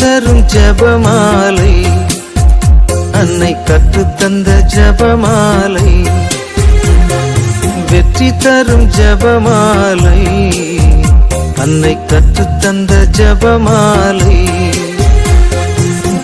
தரும் ஜெபமாலை, அன்னை கற்றுத்தந்த ஜெபமாலை, வெற்றி தரும் ஜெபமாலை, அன்னை கற்றுத்தந்த ஜெபமாலை.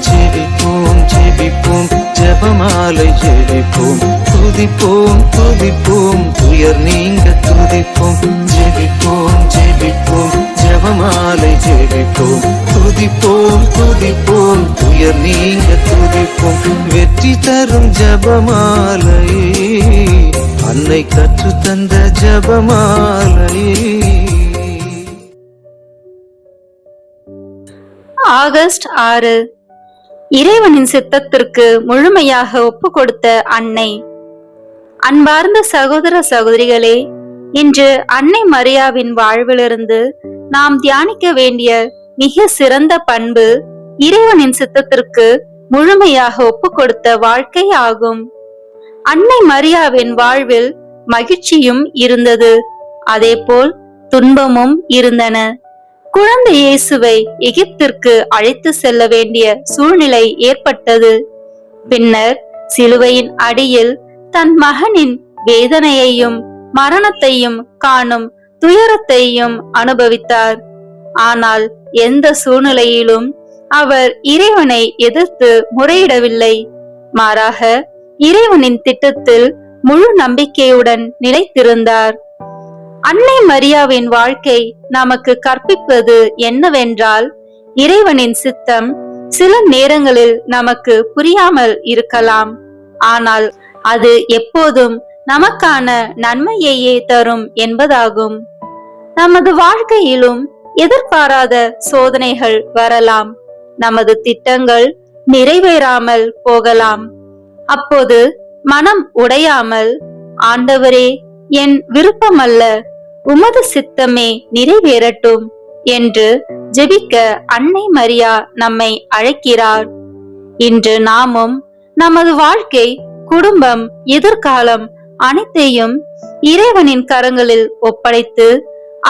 ஜெபிப்போம் ஜெபிப்போம் ஜெபமாலை ஜெபிப்போம், துதிப்போம் துதிப்போம் துயர் நீங்க துதிப்போம். ஜெபிப்போம் ஜெபிப்போம் ஜெபமாலை ஜெபிப்போம், துதிப்போம் துதிப்போம் துயர் நீங்க துதிப்போம். வெற்றி தரும் ஜெபமாலை, அன்னை கற்றுத்தந்த ஜெபமாலை. ஆகஸ்ட் 6, இறைவனின் சித்தத்திற்கு முழுமையாக ஒப்பு கொடுத்த அன்னை. அன்பார்ந்த சகோதர சகோதரிகளே, இன்று அன்னை மரியாவின் வாழ்விலிருந்து நாம் தியானிக்க வேண்டிய மிக சிறந்த பண்பு இறைவனின் சித்தத்திற்கு முழுமையாக ஒப்பு கொடுத்த வாழ்க்கை ஆகும். அன்னை மரியாவின் வாழ்வில் மகிழ்ச்சியும் இருந்தது, அதேபோல் துன்பமும் இருந்தன. குழந்தை இயேசுவை எகிப்திற்கு அழைத்து செல்ல வேண்டிய சூழ்நிலை ஏற்பட்டது. பின்னர் சிலுவையின் அடியில் தன் மகனின் வேதனையையும் மரணத்தையும் காணும் துயரத்தையும் அனுபவித்தார். ஆனால் எந்த சூழ்நிலையிலும் அவர் இறைவனை எதிர்த்து முறையிடவில்லை. மாறாக இறைவனின் திட்டத்தில் முழு நம்பிக்கையுடன் நிலைத்திருந்தார். அன்னை மரியாவின் வாழ்க்கை நமக்கு கற்பிப்பது என்னவென்றால், இறைவனின் சித்தம் சில நேரங்களில் நமக்கு புரியாமல் இருக்கலாம், ஆனால் அது எப்போதும் நமக்கான நன்மையையே தரும் என்பதாகும். நமது வாழ்க்கையிலும் எதிர்பாராத சோதனைகள் வரலாம், நமது திட்டங்கள் நிறைவேறாமல் போகலாம். அப்போது மனம் உடையாமல், ஆண்டவரே, என் விருப்பமல்ல, உமது சித்தமே நிறைவேறட்டும் என்று ஜெபிக்க அன்னை மரியா நம்மை அழைக்கிறார். இன்று நாமும் நமது வாழ்க்கை, குடும்பம், எதிர்காலம் அனைத்தையும் இறைவனின் கரங்களில் ஒப்படைத்து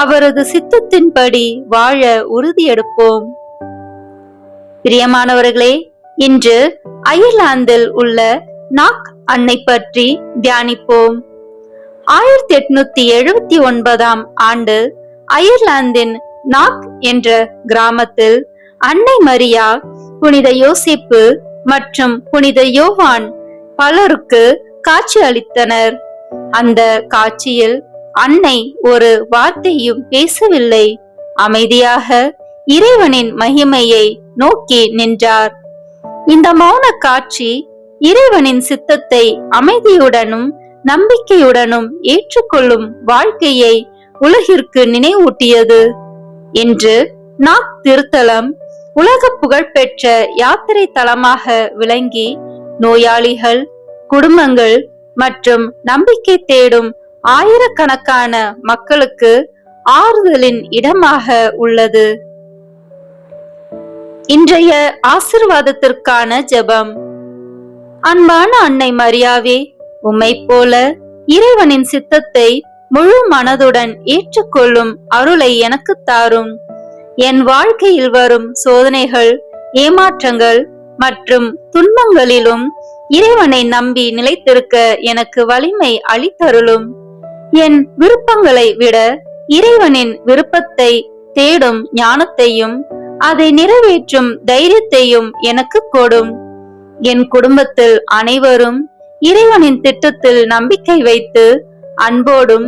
அவரது சித்தத்தின்படி வாழ உறுதியெடுப்போம். பிரியமானவர்களே, இன்று அயர்லாந்தில் உள்ள நாக் அன்னை பற்றி தியானிப்போம். 1879 ஆண்டு அயர்லாந்தின் நாக் என்ற கிராமத்தில் அன்னை மரியா, புனித யோசேப்பு மற்றும் புனித யோவான் பலருக்கு காட்சி அளித்தனர். அந்த காட்சியில் அன்னை ஒரு வார்த்தையும் பேசவில்லை, அமைதியாக இறைவனின் மகிமையை நோக்கி நின்றார். இந்த மௌன காட்சி இறைவனின் சித்தத்தை அமைதியுடனும் நம்பிக்கையுடனும் ஏற்றுக்கொள்ளும் வாழ்க்கையை உலகிற்கு நினைவூட்டியது. இன்று நாக் திருத்தலம் உலக புகழ்பெற்ற யாத்திரை தலமாக விளங்கி நோயாளிகள், குடும்பங்கள் மற்றும் நம்பிக்கை தேடும் ஆயிரக்கணக்கான மக்களுக்கு ஆறுதலின் இடமாக உள்ளது. இன்றைய ஆசீர்வாதத்திற்கான ஜெபம். அன்பான அன்னை மரியாவே, உம்மை போல இறைவனின் சித்தத்தை முழு மனதுடன் ஏற்றுக்கொள்ளும் அருளை எனக்கு தாரும். என் வாழ்க்கையில் வரும் சோதனைகள், ஏமாற்றங்கள் மற்றும் துன்பங்களிலும் இறைவனை நம்பி நிலைத்திருக்க எனக்கு வலிமை அளித்தருளும். என் விருப்பங்களை விட இறைவனின் விருப்பத்தை தேடும் ஞானத்தையும் அதை நிறைவேற்றும் தைரியத்தையும் எனக்கு கொடும். என் குடும்பத்தில் அனைவரும் இறைவனின் திட்டத்தில் நம்பிக்கை வைத்து அன்போடும்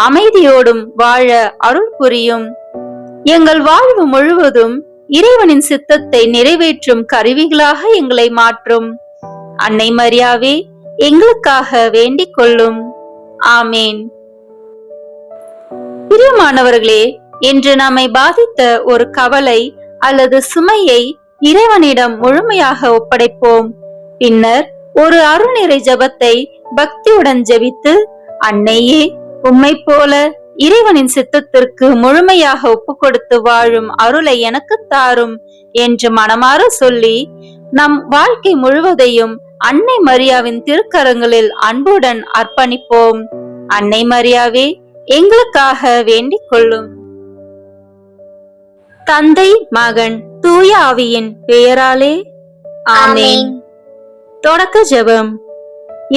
அமைதியோடும் வாழ அருள் புரியும். எங்கள் வாழ்வு முழுவதும் இறைவனின் சித்தத்தை நிறைவேற்றும் கருவிகளாக எங்களை மாற்றும். அன்னை மரியாவே, எங்களுக்காக வேண்டிக் கொள்ளும். ஆமேன். பிரியமானவர்களே, இன்று நம்மை பாதித்த ஒரு கவலை அல்லது சுமையை இறைவனிடம் முழுமையாக ஒப்படைப்போம். பின்னர் ஒரு அருள்நிறை ஜெபத்தை பக்தியுடன் ஜெபித்து, அன்னையே, உம்மை போல இறைவனின் சித்தத்திற்கு முழுமையாக ஒப்பு கொடுத்து வாழும் அருளை எனக்கு தாரும் என்று மனமாற சொல்லி நம் வாழ்க்கை முழுவதையும் அன்னை மரியாவின் திருக்கரங்களில் அன்புடன் அர்ப்பணிப்போம். அன்னை மரியாவே, எங்களுக்காக வேண்டிக் கொள்ளும். தந்தை, மகன், தூய ஆவியின் பெயராலே ஆமென். தொடக்க ஜெபம்.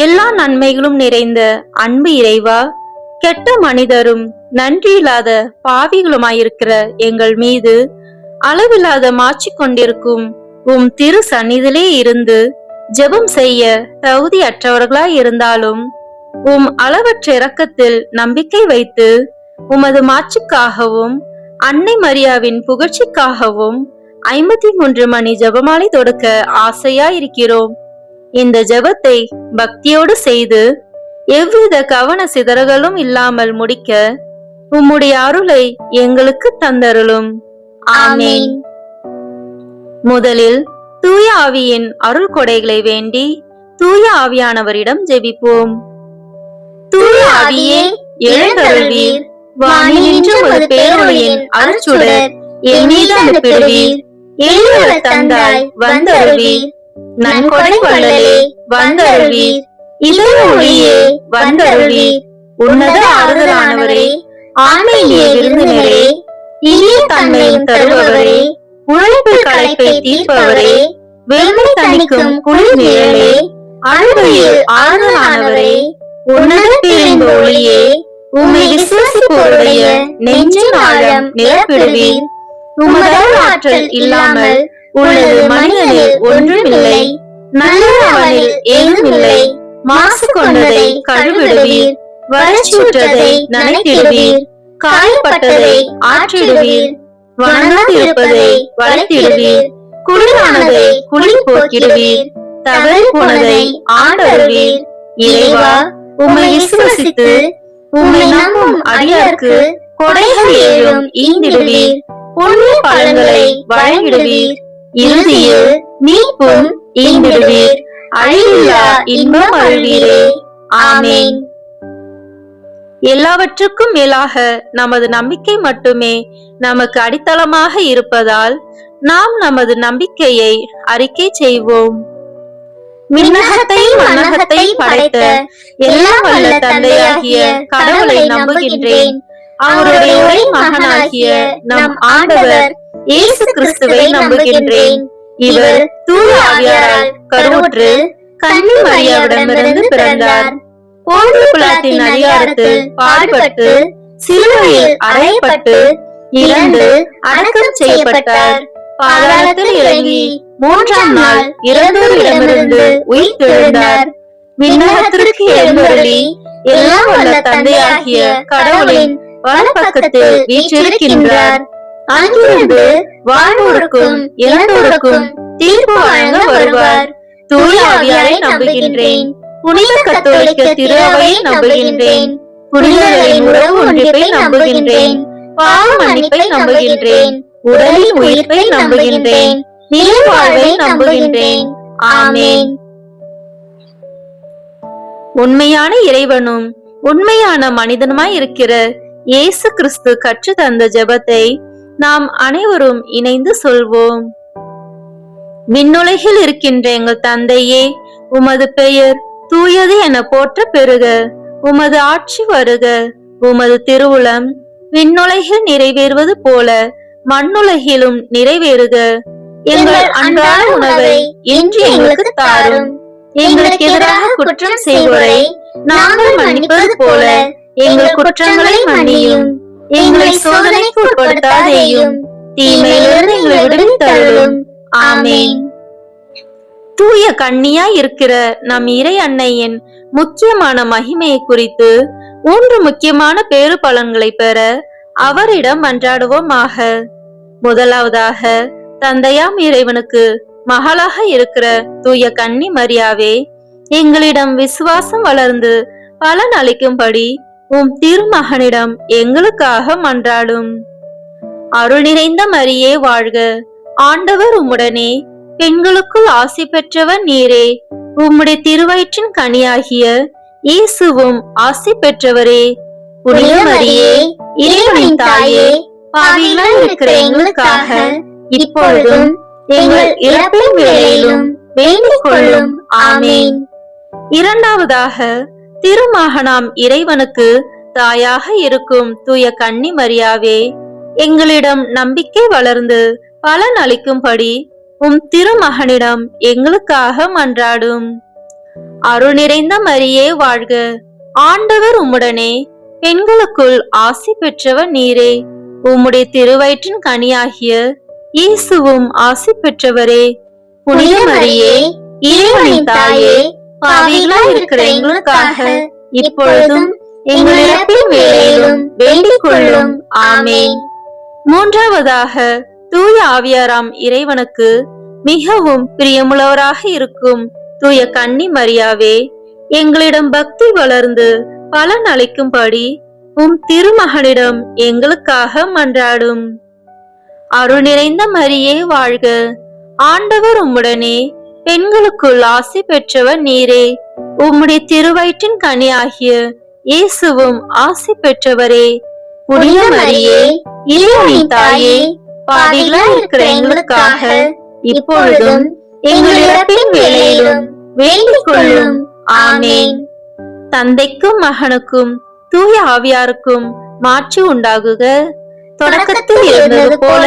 எல்லா நன்மைகளும் நிறைந்த அன்பு இறைவா, கெட்ட மனிதரும் நன்றியில்லாத பாவிகளுமாயிருக்கிற எங்கள் மீது அளவில்லாத மாட்சி கொண்டிருக்கும் உம் திரு சந்நிதியிலே இருந்து ஜெபம் செய்ய தகுதியற்றவர்களாய் இருந்தாலும் உம் அளவற்ற இரக்கத்தில் நம்பிக்கை வைத்து உமது மாட்சிக்காகவும் அன்னை மரியாவின் புகழ்ச்சிக்காகவும் 53 மணி ஜெபமாலை தொடுக்க ஆசையாயிருக்கிறோம். இந்த ஜெபத்தை பக்தியோடு செய்து எவ்வித கவன சிதறல்களும் இல்லாமல் முடிக்க உம்முடைய அருளை எங்களுக்கு தந்தருளும். ஆமென். முதலில் தூய ஆவியின் அருள் கொடைகளை வேண்டி தூய ஆவியானவரிடம் ஜெபிப்போம். தூய ஆவியே, எழுந்தருள்வீர். வானில் நின்று ஒரு பேரொளியின் அருட்சுடர் என் மீது அனுப்பிடுவீர். எளியவர தந்தாய் வந்தருள்வீர். நன்கொடை வள்ளலே வந்தருள்வீர். இதய ஒளியே வந்தருள்வீர். உன்னத ஆறுதலானவரே, ஆன்மீக விருந்தினரே, இனிய தன்மையும் தருபவரே, உழைப்பில் களைப்பை தீர்ப்பவரே, வெண்மை தணிக்கும் குளிர் நிழலே, அழுகையில் ஆறுதலானவரே, உன்னத பேரின்ப ஒளியே, உம்மை விசுவாசிப்போருடைய நெஞ்சின் ஆழம் நிரப்பிடுவீர். உமது ஆற்றல் இல்லாமல் உள்ளது மனிதனில் ஒன்றுமில்லை. நல்லது அவனில் ஏதுமில்லை. மாசு கொண்டதை கழுவிடுவீர். வறட்சியுற்றதை நனைத்திடுவீர். காயப்பட்டதை ஆற்றிடுவீர். வணங்காதிருப்பதை வளர்த்திடுவீர். குளிரானதை குளிர் போக்கிடுவீர். தவறி போனதை ஆண்டருவீர். இறைவா, உம்மை விசுவசித்து உம்மை நம்பும் அடியார்க்கு கொடைகள் ஏழும் ஈந்திடுவீர். புண்ணிய பலன்களை வழங்கிடுவீர். இறுதியில் மீட்பும் ஈந்திடுவீர். அழிவில்லா இன்பம் அருள்வீரே. ஆமென். எல்லாவற்றுக்கும் மேலாக நமது நம்பிக்கை மட்டுமே நமக்கு அடித்தளமாக இருப்பதால் நாம் நமது நம்பிக்கையை அறிக்கை செய்வோம். மின்னகத்தை மன்னகத்தை படைத்த எல்லாம் வல்ல தந்தையாகிய கடவுளை நம்புகின்றேன். அவருடைய ஒரே மகனாகிய நம் ஆண்டவர் இயேசு கிறிஸ்துவை நம்புகின்றேன். இவர் தூய ஆவியாரால் கருவுற்று கன்னி மரியாவிடமிருந்து பிறந்தார். போந்திய பிலாத்தின் அதிகாரத்தில் பாடுபட்டு சிலுவையில் அறையப்பட்டு இறந்து அடக்கம் செய்யப்பட்டார். பாதாளத்தில் இறங்கி 3ஆம் நாள் இறந்தோரிடமிருந்து உயிர்த்தெழுந்தார். விண்ணகத்திற்கு எழுந்தருளி எல்லாம் வல்ல தந்தையாகிய கடவுளின் வலப்பக்கத்தில் வீற்றிருக்கின்றார். அங்கிருந்து வாழ்வோருக்கும் இறந்தோருக்கும் தீர்ப்பு வழங்க வருவார். தூய ஆவியாரை நம்புகின்றேன். புனித கத்தோலிக்க திரு அவையை நம்புகின்றேன். புனிதர்களின் உறவு ஒன்றிப்பை நம்புகின்றேன். பாவ மன்னிப்பை நம்புகின்றேன். உடலின் உயிர்ப்பை நம்புகின்றேன். நிலை வாழ்வை நம்புகின்றேன். ஆமென். உண்மையான இறைவனும் உண்மையான மனிதனுமாய் இருக்கிற இயேசு கிறிஸ்து கற்று தந்த ஜெபத்தை நாம் அனைவரும் இணைந்து சொல்வோம். விண்ணுலகில் இருக்கின்ற எங்கள் தந்தையே, உமது பெயர் தூயது என போற்ற பெறுக. உமது ஆட்சி வருக. உமது திருவுளம் விண்ணுலகில் நிறைவேறுவது போல மண்ணுலகிலும் நிறைவேறுக. எங்கள் அன்றாட உணவை இன்று எங்களுக்கு தாரும். எங்களுக்கு எதிராக குற்றம் செய்வோரை நாங்கள் மன்னிப்பது போல எங்கள் குற்றங்களை மன்னியும். எங்களை சோதனைக்கு உட்படுத்தாதேயும், தீமையிலிருந்து எங்களை விடுவித்தருளும். ஆமென். தூய கன்னியாய் இருக்கிற நம் இறை அன்னையின் முக்கியமான மகிமையை குறித்து 3 முக்கியமான பேறு பலன்களை பெற அவரிடம் மன்றாடுவோமாக. முதலாவதாக, தந்தையாம் இறைவனுக்கு மகளாக இருக்கிற தூய கன்னி மரியாவே, எங்களிடம் விசுவாசம் வளர்ந்து பலன் அளிக்கும்படி உம் திருமகனிடம் எங்களுக்காக மன்றாடும். அருள் நிறைந்த மரியே வாழ்க. ஆண்டவர் உம்முடனே, பெண்களுக்குள் ஆசி பெற்றவர் நீரே. உம்முடைய திருவயிற்றின் கனியாகிய இயேசுவும் ஆசி பெற்றவரே. புனித மரியே, இறைவனின் தாயே, பாவிகளாய் இருக்கிற எங்களுக்காக இப்பொழுதும் எங்கள் இறப்பின் வேளையிலும் வேண்டிக் கொள்ளும். ஆமென். இரண்டாவதாக, திருமகனாம் இறைவனுக்கு தாயாக இருக்கும் தூய கன்னி மரியாவே, எங்களிடம் நம்பிக்கை வளர்ந்து பலன் அளிக்கும்படி உம் திருமகனிடம் எங்களுக்காக மன்றாடும். அருள் நிறைந்த மரியே வாழ்க, ஆண்டவர் உம்முடனே, பெண்களுக்குள் ஆசி பெற்றவர் நீரே. உம்முடைய திருவயிற்றின் கனியாகிய இயேசுவும் ஆசி பெற்றவரே. புனித மரியே, இறைவனின் தாயே, பாவிகளாய் இருக்கிற எங்களுக்காக இப்பொழுதும் எங்கள் இறப்பின் வேளையிலும் வேண்டிக் கொள்ளும். ஆமேன். மூன்றாவதாக, தூய ஆவியாராம் இறைவனுக்கு மிகவும் பிரியமுள்ளவராக இருக்கும் தூய கன்னி மரியாவே, எங்களிடம் பக்தி வளர்ந்து பலன் அளிக்கும்படி உம் திருமகனிடம் எங்களுக்காக மன்றாடும். அருள் நிறைந்த மரியே வாழ்க, ஆண்டவர் உம்முடனே, பெண்களுக்குள் ஆசி பெற்றவர் நீரே. உம்முடைய திருவயிற்றின் கனியாகிய இயேசுவும் ஆசி பெற்றவரே. புனித மரியே, இறைவனின் தாயே, பாவிகளாய் இருக்கிற எங்களுக்காக இப்பொழுதும் எங்கள் இறப்பின் வேளையிலும் வேண்டிக் கொள்ளும். ஆமேன். தந்தைக்கும் மகனுக்கும் தூய ஆவியாருக்கும் மாட்சி உண்டாகுக. தொடக்கத்தில் இருந்தது போல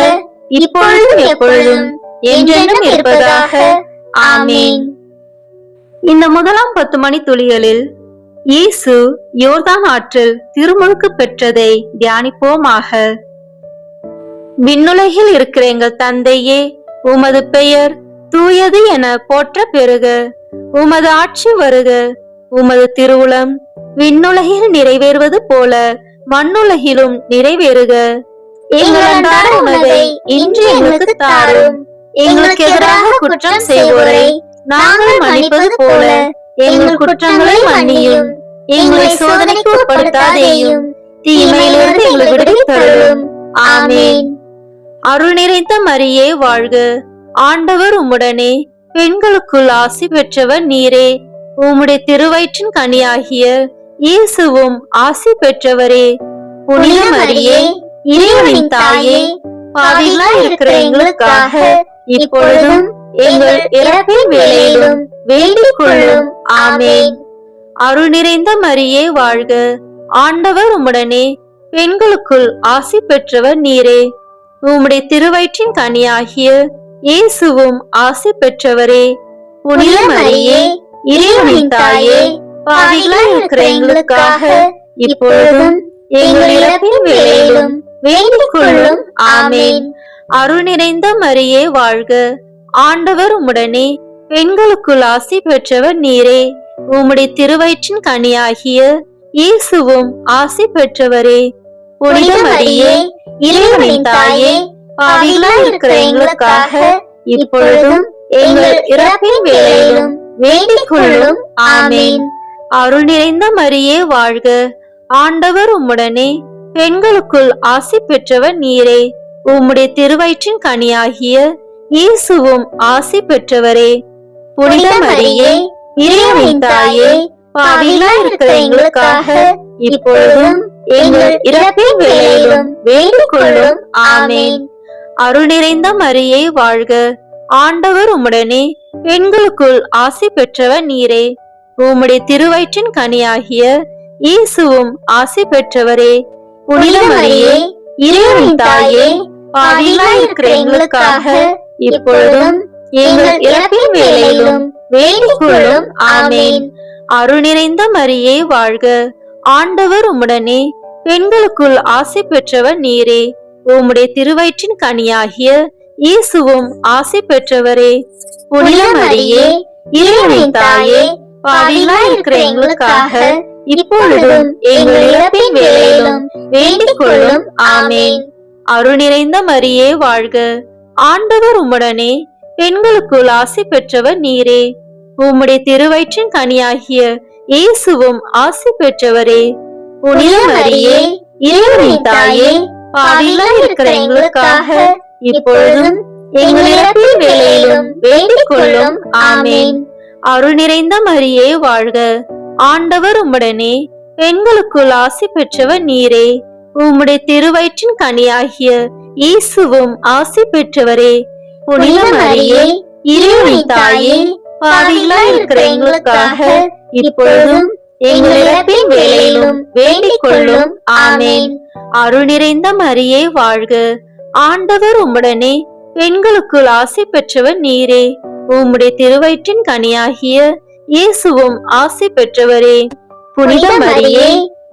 இப்பொழுதும் எப்பொழுதும் என்றென்றும் இருப்பதாக. ஆமேன். இந்த முதலாம் 10 மணி துளிகளில் இயேசு யோர்தான் ஆற்றில் திருமுழுக்கு பெற்றதை தியானிப்போமாக. விண்ணுலகில் இருக்கிற எங்கள் தந்தையே, உமது பெயர் தூயது என போற்ற பெறுக. உமது ஆட்சி வருக. உமது திருவுளம் விண்ணுலகில் நிறைவேறுவது போல மண்ணுலகிலும் நிறைவேறுக. எங்கள் அன்றாட உணவை இன்று எங்களுக்கு தாரும். எங்களுக்கு எதிராக குற்றம் செய்வோரை நாங்கள் மன்னிப்பது போல எங்கள் குற்றங்களை மன்னியும். எங்களை சோதனைக்கு உட்படுத்தாதேயும், தீமையிலிருந்து எங்களை விடுவித்தருளும். ஆமேன். அருள் நிறைந்த மரியே வாழ்க, ஆண்டவர் உம்முடனே, பெண்களுக்குள் ஆசி பெற்றவர் நீரே. உம்முடைய திருவயிற்றின் கனியாகிய இயேசுவும் ஆசி பெற்றவரே. புனித மரியே, இறைவனின் தாயே, பாவிகளாய் இருக்கிற எங்களுக்காக இப்பொழுதும் எங்கள் இறப்பின் வேளையிலும் வேண்டிக் கொள்ளும். ஆமேன். அருள் நிறைந்த மரியே வாழ்க, ஆண்டவர் உம்முடனே, பெண்களுக்குள் ஆசி பெற்றவர் நீரே. உம்முடைய திருவயிற்றின் கனியாகிய இயேசுவும் ஆசி பெற்றவரே. புனித மரியே, இறைவனின் தாயே, பாவிகளாய் இருக்கிற எங்களுக்காக இப்பொழுதும் எங்கள் இறப்பின் வேளையிலும் வேண்டிக் கொள்ளும். ஆமேன். அருள் நிறைந்த மரியே வாழ்க, ஆண்டவர் உம்முடனே, பெண்களுக்குள் ஆசி பெற்றவர் நீரே. உம்முடைய திருவயிற்றின் கனியாகிய இயேசுவும் ஆசி பெற்றவரே. புனித மரியே, இறைவனின் தாயே, பாவிகளாய் இருக்கிற எங்களுக்காக இப்பொழுதும் எங்கள் இறப்பின் வேளையிலும் வேண்டிக் கொள்ளும். ஆமேன். அருள் நிறைந்த மரியே வாழ்க, ஆண்டவர் உம்முடனே, பெண்களுக்குள் ஆசி பெற்றவர் நீரே. உம்முடைய திருவயிற்றின் கனியாகிய இயேசுவும் ஆசி பெற்றவரே. புனித மரியே, இறைவனின் தாயே, பாவிகளாய் இருக்கிற எங்களுக்காக இப்பொழுதும் எங்கள் இறப்பின் வேளையிலும் வேண்டிக் கொள்ளும். ஆமேன். அருள் நிறைந்த மரியே வாழ்க, ஆண்டவர் உம்முடனே, பெண்களுக்குள் ஆசி பெற்றவர் நீரே. உம்முடைய திருவயிற்றின் கனியாகிய இயேசுவும் ஆசி பெற்றவரே. புனித மரியே, இறைவனின் தாயே, பாவிகளாய் இருக்கிற எங்களுக்காக இப்பொழுதும் எங்கள் இறப்பின் வேளையிலும் வேண்டிக் கொள்ளும். ஆமேன். அருள் நிறைந்த மரியே வாழ்க, ஆண்டவர் உம்முடனே, பெண்களுக்குள் ஆசி பெற்றவர் நீரே. உம்முடைய திருவயிற்றின் கனியாகிய இயேசுவும் ஆசி பெற்றவரே. புனித மரியே, இறைவனின் தாயே, பாவிகளாய் இருக்கிற எங்களுக்காக இப்பொழுதும் எங்கள் இறப்பின் வேளையிலும் வேண்டிக் கொள்ளும். ஆமேன். அருள் நிறைந்த மரியே வாழ்க, ஆண்டவர் உம்முடனே, பெண்களுக்குள் ஆசி பெற்றவர் நீரே. உம்முடைய திருவயிற்றின் கனியாகிய இயேசுவும் ஆசி பெற்றவரே. புனித மரியே, இறைவனின் தாயே, பாவிகளாய் இருக்கிற எங்களுக்காக இப்பொழுதும் எங்கள் இறப்பின் வேளையிலும் வேண்டிக் கொள்ளும். ஆமேன். அருள் நிறைந்த மரியே வாழ்க, ஆண்டவர் உம்முடனே, பெண்களுக்குள் ஆசி பெற்றவர் நீரே. உம்முடைய திருவயிற்றின் கனியாகிய இயேசுவும் ஆசி பெற்றவரே. புனித மரியே, இறைவனின் தாயே, பாவிகளாய் இருக்கிற எங்களுக்காக இப்பொழுதும் எங்கள் இறப்பின் வேளையிலும் வேண்டிக் கொள்ளும். ஆமேன். அருள் நிறைந்த மரியே வாழ்க, ஆண்டவர் உம்முடனே, பெண்களுக்குள் ஆசி பெற்றவர் நீரே. உம்முடைய திருவயிற்றின் கனியாகிய இயேசுவும் ஆசி பெற்றவரே. புனித மரியே,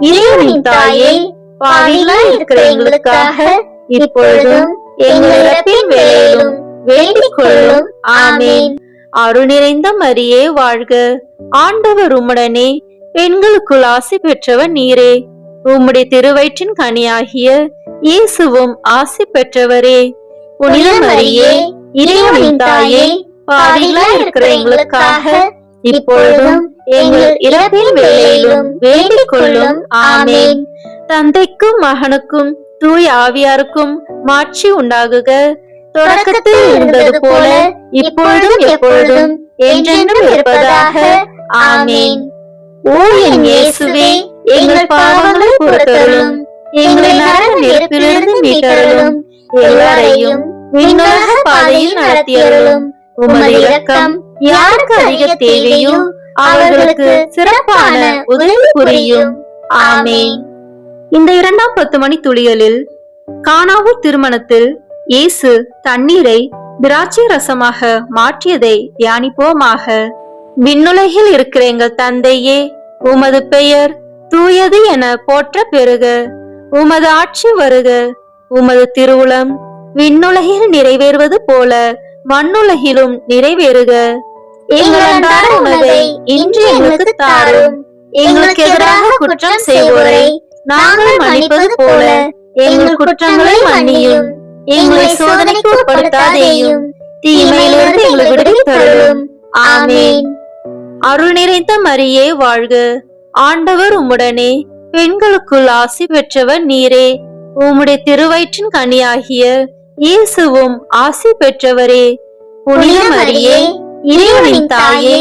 இறைவனின் தாயே, பாவிகளாய் இருக்கிற எங்களுக்காக இப்பொழுதும் எங்கள் இறப்பின் வேளையிலும் வேண்டிக் கொள்ளும். ஆமென். அருள் நிறைந்த மரியே வாழ்க. ஆண்டவர் உம்முடனே. பெண்களுக்குள் ஆசி பெற்றவர் நீரே. உம்முடைய திருவயிற்றின் கனியாகிய இயேசுவும் ஆசி பெற்றவரே. புனித மரியே, இறைவனின் தாயே, பாவிகளாய் இருக்கிற எங்களுக்காக இப்பொழுதும் எங்கள் இறப்பின் வேளையிலும் வேண்டிக் கொள்ளும். ஆமென். தந்தைக்கும் மகனுக்கும் தூய ஆவியாருக்கும் மாட்சி உண்டாகுக. தொடக்கத்தில் இருந்தது போல இப்பொழுதும் எப்பொழுதும் என்றென்றும் இருப்பதாக. ஆமென். ஓ என் இயேசுவே, எங்கள் பாவங்களை பொறுத்தருளும், எங்களை நரக நெருப்பிலிருந்து மீட்டருளும், எல்லாரையும் விண்ணுலக பாதையில் நடத்தியருளும். உமது இரக்கம் யாருக்கு அதிக தேவையோ அவர்களுக்கு சிறப்பான உதவி புரியும். ஆமென். இந்த 2ஆம் 10 மணி துளிகளில் கானாவூர் திருமணத்தில் இயேசு தண்ணீரை திராட்சை ரசமாக மாற்றியதை தியானிப்போமாக. விண்ணுலகில் இருக்கிற எங்கள் தந்தையே, உமது பெயர் தூயது என போற்ற பெறுக. உமது ஆட்சி வருக. உமது திருவுளம் விண்ணுலகில் நிறைவேறுவது போல மண்ணுலகிலும் நிறைவேறுக. எங்கள் அன்றாட உணவை இன்று எங்களுக்கு தாரும். எங்களுக்கு எதிராக குற்றம் செய்வோரை நாங்கள் மன்னிப்பது போல எங்கள் குற்றங்களை மன்னியும். எங்களை சோதனைக்கு உட்படுத்தாதேயும், தீமையிலிருந்து எங்களை விடுவித்தருளும். ஆமென். அருள் நிறைந்த மரியே வாழ்க. ஆண்டவர் உம்முடனே. பெண்களுக்குள் ஆசி பெற்றவர் நீரே. உம்முடைய திருவயிற்றின் கனியாகிய இயேசுவும் ஆசி பெற்றவரே. புனித மரியே, இறைவனின் தாயே,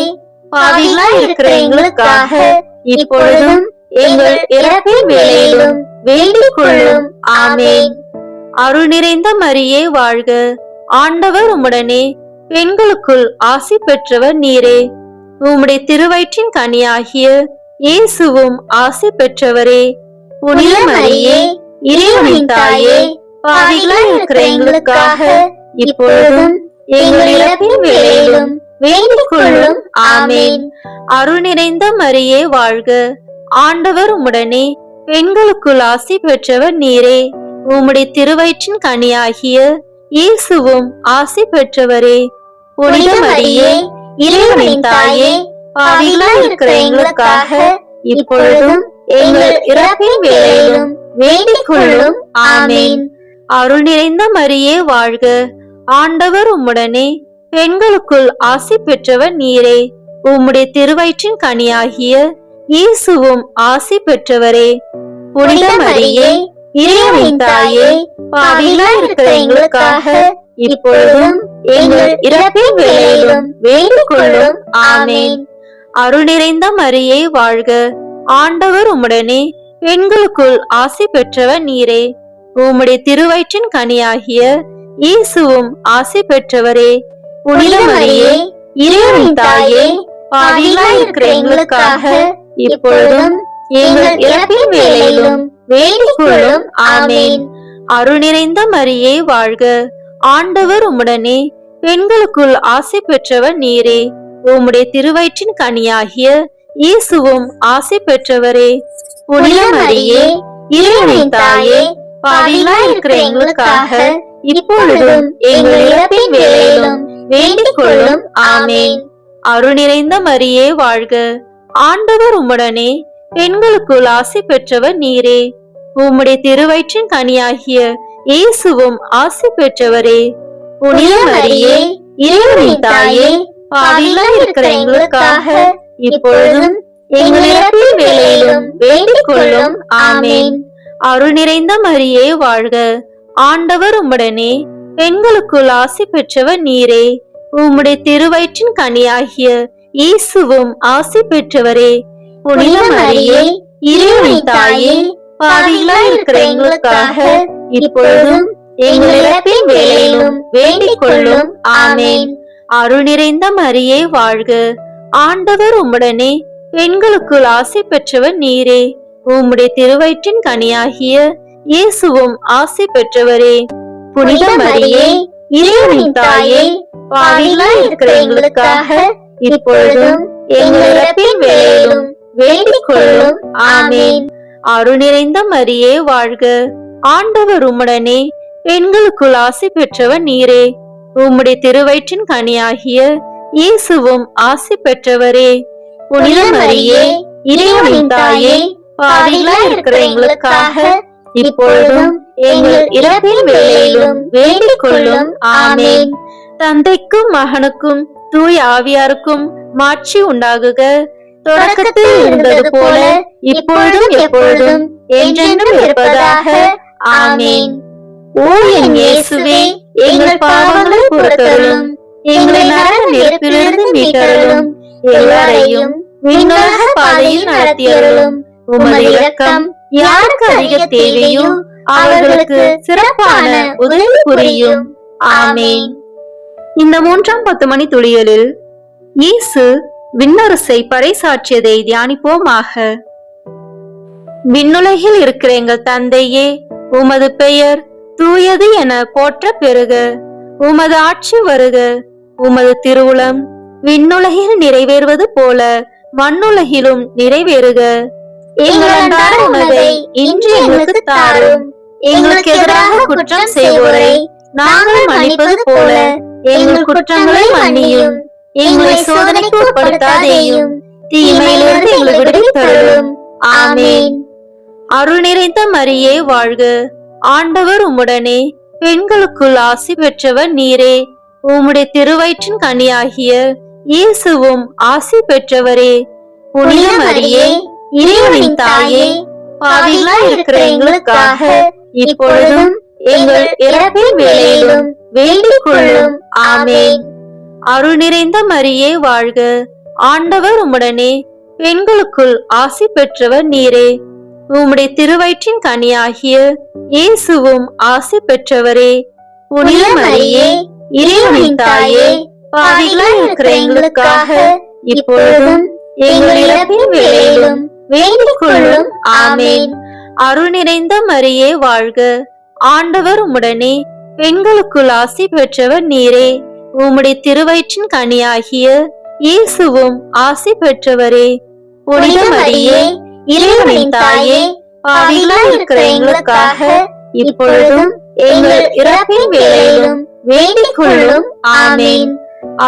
பாவிகளாய் இருக்கிற எங்களுக்காக இப்பொழுதும் எங்கள் இறப்பின் வேளையிலும் வேண்டிக் கொள்ளும். ஆமென். அருள் நிறைந்த மரியே வாழ்க. ஆண்டவர் உம்முடனே. பெண்களுக்குள் ஆசி பெற்றவர் நீரே. உம்முடைய திருவயிற்றின் கனியாகிய இயேசுவும் ஆசி பெற்றவரே. புனித மரியே, இறைவனின் தாயே, பாவிகளாய் இருக்கிற எங்களுக்காக இப்பொழுதும் எங்கள் இறப்பின் வேளையிலும் வேண்டிக் கொள்ளும். ஆமென். அருள் நிறைந்த மரியே வாழ்க. ஆண்டவர் உம்முடனே. பெண்களுக்குள் ஆசி பெற்றவர் நீரே. உம்முடைய திருவயிற்றின் கனியாகிய இயேசுவும் ஆசி பெற்றவரே. புனித மரியே, இறைவனின் தாயே, பாவிகளாய் இருக்கிற எங்களுக்காக இப்பொழுதும் எங்கள் இறப்பின் வேளையிலும் வேண்டிக் கொள்ளும். ஆமென். அருள் நிறைந்த மரியே வாழ்க. ஆண்டவர் உம்முடனே. பெண்களுக்குள் ஆசி பெற்றவர் நீரே. உம்முடைய திருவயிற்றின் கனியாகிய இயேசுவும் ஆசி பெற்றவரே. புனித மரியே, இறைவனின் தாயே, பாவிகளாய் இருக்கிற எங்களுக்காக இப்பொழுதும் எங்கள் இறப்பின் வேளையிலும் வேண்டிக் கொள்ளும். ஆமென். அருள் நிறைந்த மரியே வாழ்க. ஆண்டவர் உம்முடனே. பெண்களுக்குள் ஆசி பெற்றவர் நீரே. உம்முடைய திருவயிற்றின் கனியாகிய இயேசுவும் ஆசி பெற்றவரே. புனித மரியே, இறைவனின் தாயே, பாவிகளாய் இருக்கிற எங்களுக்காக இப்பொழுதும் எங்கள் இறப்பின் வேளையிலும் வேண்டிக் கொள்ளும். ஆமென். அருள் நிறைந்த மரியே வாழ்க. ஆண்டவர் உம்முடனே. பெண்களுக்குள் ஆசி பெற்றவர் நீரே. உம்முடைய திருவயிற்றின் கனியாகிய இயேசுவும் ஆசி பெற்றவரே. புனித மரியே, இறைவனின் தாயே, பாவிகளாய் இருக்கிற எங்களுக்காக இப்பொழுதும் எங்கள் இறப்பின் வேளையிலும் வேண்டிக் கொள்ளும். ஆமென். அருள் நிறைந்த மரியே வாழ்க. ஆண்டவர் உம்முடனே. பெண்களுக்குள் ஆசி பெற்றவர் நீரே. உம்முடைய திருவயிற்றின் கனியாகிய இயேசுவும் ஆசி பெற்றவரே. புனித மரியே, இறைவனின் தாயே, பாவிகளாய் இருக்கிற எங்களுக்காக இப்பொழுதும் எங்கள் இறப்பின் வேளையிலும் வேண்டிக் கொள்ளும். ஆமென். அருள் நிறைந்த மரியே வாழ்க. ஆண்டவர் உம்முடனே. பெண்களுக்குள் ஆசி பெற்றவர் நீரே. உம்முடைய திருவயிற்றின் கனியாகிய இயேசுவும் ஆசி பெற்றவரே. புனித மரியே, இறைவனின் தாயே, பாவிகளாய் இருக்கிற எங்களுக்காக இப்பொழுதும் எங்கள் இறப்பின் வேளையிலும் வேண்டிக் கொள்ளும். ஆமென். அருள் நிறைந்த மரியே வாழ்க. ஆண்டவர் உம்முடனே. பெண்களுக்குள் ஆசி பெற்றவர் நீரே. உம்முடைய திருவயிற்றின் கனியாகிய இயேசுவும் ஆசி பெற்றவரே. புனித மரியே, இறைவனின் தாயே, பாவிகளாய் இருக்கிற எங்களுக்காக இப்பொழுதும் எங்கள் இறப்பின் வேளையிலும் வேண்டிக் கொள்ளும். ஆமென். அருள் நிறைந்த மரியே வாழ்க, ஆண்டவர் உம்முடனே, பெண்களுக்குள் ஆசி பெற்றவர் நீரே. உம்முடைய திருவயிற்றின் கனியாகிய இயேசுவும் ஆசி பெற்றவரே. புனித மரியே, இறைவனின் தாயே, பாவிகளாய் இருக்கிற எங்களுக்காக இப்பொழுதும் எங்கள் இறப்பின் வேளையிலும் வேண்டிக் கொள்ளும். ஆமென். தந்தைக்கும் மகனுக்கும் தூய ஆவியாருக்கும் மாட்சி உண்டாகுக. தொடக்கத்தில் இருந்தது போல இப்பொழுதும் எப்பொழுதும் என்றென்றும் இருப்பதாக. ஆமென். ஓ என் இயேசுவே, எங்கள் பாவங்களை பொறுத்தருளும், எங்களை நரக நெருப்பிலிருந்து மீட்டருளும், எல்லாரையும் விண்ணுலக பாதையில் நடத்தியருளும். உமது இரக்கம் யாருக்கு அதிக தேவையோ அவர்களுக்கு சிறப்பான உதவி புரியும். ஆமென். இந்த 3ஆம் 10 மணி துளியலில் இயேசு விண்ணரசை பறைசாற்றியதை தியானிப்போமாக. விண்ணுலகில் இருக்கிற எங்கள் தந்தையே, உமது பெயர் தூயது என போற்ற பெறுக. உமது ஆட்சி வருக. உமது திருவுளம் விண்ணுலகில் நிறைவேறுவது போல மண்ணுலகிலும் நிறைவேறுக. எங்கள் அன்றாட உணவை இன்று எங்களுக்கு தாரும். எங்களுக்கு எதிராக குற்றம் செய்வோரை நாங்கள் மன்னிப்பது போல எங்கள் குற்றங்களை மன்னியும். எங்களை சோதனைக்கு உட்படுத்தாதேயும், தீமையிலிருந்து எங்களை விடுவித்தருளும். ஆமென். அருள் நிறைந்த மரியே வாழ்க, ஆண்டவர் உம்முடனே, பெண்களுக்குள் ஆசி பெற்றவர் நீரே. உம்முடைய திருவயிற்றின் கனியாகிய இயேசுவும் ஆசி பெற்றவரே. புனித மரியே, இறைவனின் தாயே, பாவிகளாய் இருக்கிற எங்களுக்காக இப்பொழுதும் எங்கள் இறப்பின் வேளையிலும் வேண்டிக் கொள்ளும். ஆமென். அருள் நிறைந்த மரியே வாழ்க, ஆண்டவர் உம்முடனே, பெண்களுக்குள் ஆசி பெற்றவர் நீரே. உம்முடைய திருவயிற்றின் கனியாகிய இயேசுவும் ஆசி பெற்றவரே. புனித மரியே, இறைவனின் தாயே, பாவிகளாய் இருக்கிற எங்களுக்காக இப்பொழுதும் எங்கள் இறப்பின் வேளையிலும் வேண்டிக் கொள்ளும். ஆமென். அருள் நிறைந்த மரியே வாழ்க, ஆண்டவர் உம்முடனே, பெண்களுக்குள் ஆசி பெற்றவர் நீரே. உம்முடைய திருவயிற்றின் கனியாகிய இயேசுவும் ஆசி பெற்றவரே. புனித மரியே, இறைவனின் தாயே, பாவிகளாய் இருக்கிற எங்களுக்காக இப்பொழுதும் எங்கள் இறப்பின் வேளையிலும் வேண்டிக் கொள்ளும். ஆமென்.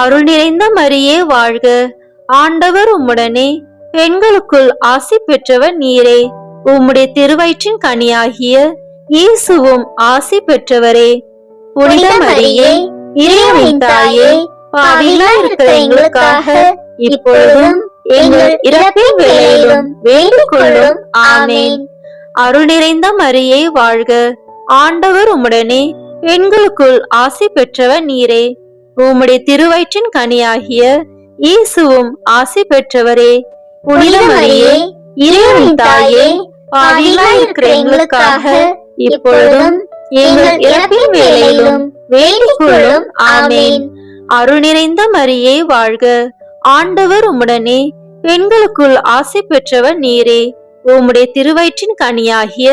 அருள் நிறைந்த மரியே வாழ்க, ஆண்டவர் உம்முடனே, பெண்களுக்குள் ஆசி பெற்றவர் நீரே. உம்முடைய திருவயிற்றின் கனியாகிய இயேசுவும் ஆசி பெற்றவரே. புனித மரியே, இறைவனின் தாயே, பாவிகளாய் இருக்கிற எங்களுக்காக இப்பொழுதும் எங்கள் இறப்பின் வேளையிலும் வேண்டிக் கொள்ளும். ஆமென். அருள் நிறைந்த மரியே வாழ்க, ஆண்டவர் உம்முடனே, பெண்களுக்குள் ஆசி பெற்றவர் நீரே. உம்முடைய திருவயிற்றின் கனியாகிய இயேசுவும் ஆசி பெற்றவரே. புனித மரியே, இறைவனின் தாயே, பாவிகளாய் இருக்கிற எங்களுக்காக இப்பொழுதும் எங்கள் இறப்பின் வேளையிலும் வேண்டிக் கொள்ளும். ஆமென். அருள் நிறைந்த மரியே வாழ்க, ஆண்டவர் உம்முடனே, பெண்களுக்குள் ஆசி பெற்றவர் நீரே. உம்முடைய திருவயிற்றின் கனியாகிய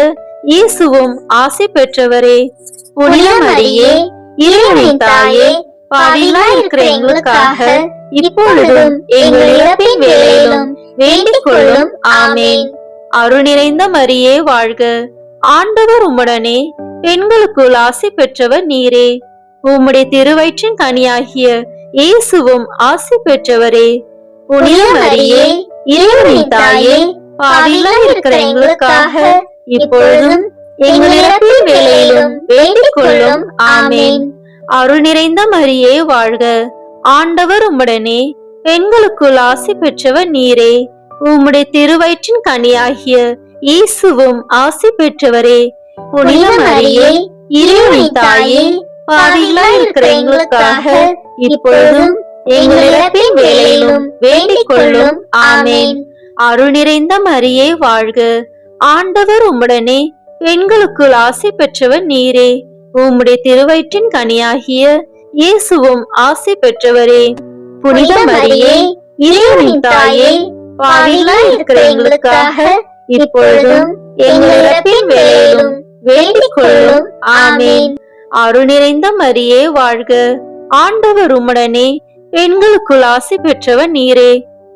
இயேசுவும் ஆசி பெற்றவரே. புனித மரியே, இறைவனின் தாயே, பாவிகளாய் இருக்கிற எங்களுக்காக இப்பொழுதும் எங்கள் இறப்பின் வேளையிலும் வேண்டிக் கொள்ளும். ஆமென். அருள் நிறைந்த மரியே வாழ்க, ஆண்டவர் உம்முடனே, பெண்களுக்குள் ஆசி பெற்றவர் நீரே. உம்முடைய திருவயிற்றின் கனியாகிய இயேசுவும் ஆசி பெற்றவரே. புனித மரியே, இறைவனின் தாயே, பாவிகளாய் இருக்கிற எங்களுக்காக இப்பொழுதும் எங்கள் இறப்பின் வேளையிலும் வேண்டிக் கொள்ளும். ஆமென். அருள் நிறைந்த மரியே வாழ்க, ஆண்டவர் உம்முடனே, பெண்களுக்குள் ஆசி பெற்றவர் நீரே. உம்முடைய திருவயிற்றின் கனியாகிய இயேசுவும் ஆசி பெற்றவரே. புனித மரியே, இறைவனின் தாயே, பாவிகளாய் இருக்கிற எங்களுக்காக இப்பொழுதும் எங்கள் இறப்பின் வேளையிலும் வேண்டிக் கொள்ளும். ஆமென். அருள் நிறைந்த மரியே வாழ்க, ஆண்டவர் உம்முடனே, பெண்களுக்குள் ஆசி பெற்றவர் நீரே. உம்முடைய திருவயிற்றின் கனியாகிய இயேசுவும் ஆசி பெற்றவரே. புனித மரியே, இறைவனின் தாயே, பாவிகளாய் இருக்கிற எங்களுக்காக இப்பொழுதும் எங்கள் இறப்பின் வேளையிலும் வேண்டிக் கொள்ளும். ஆமென். அருள் நிறைந்த மரியே வாழ்க. ஆண்டவர் உம்முடனே, பெண்களுக்குள் ஆசி பெற்றவர் நீரே.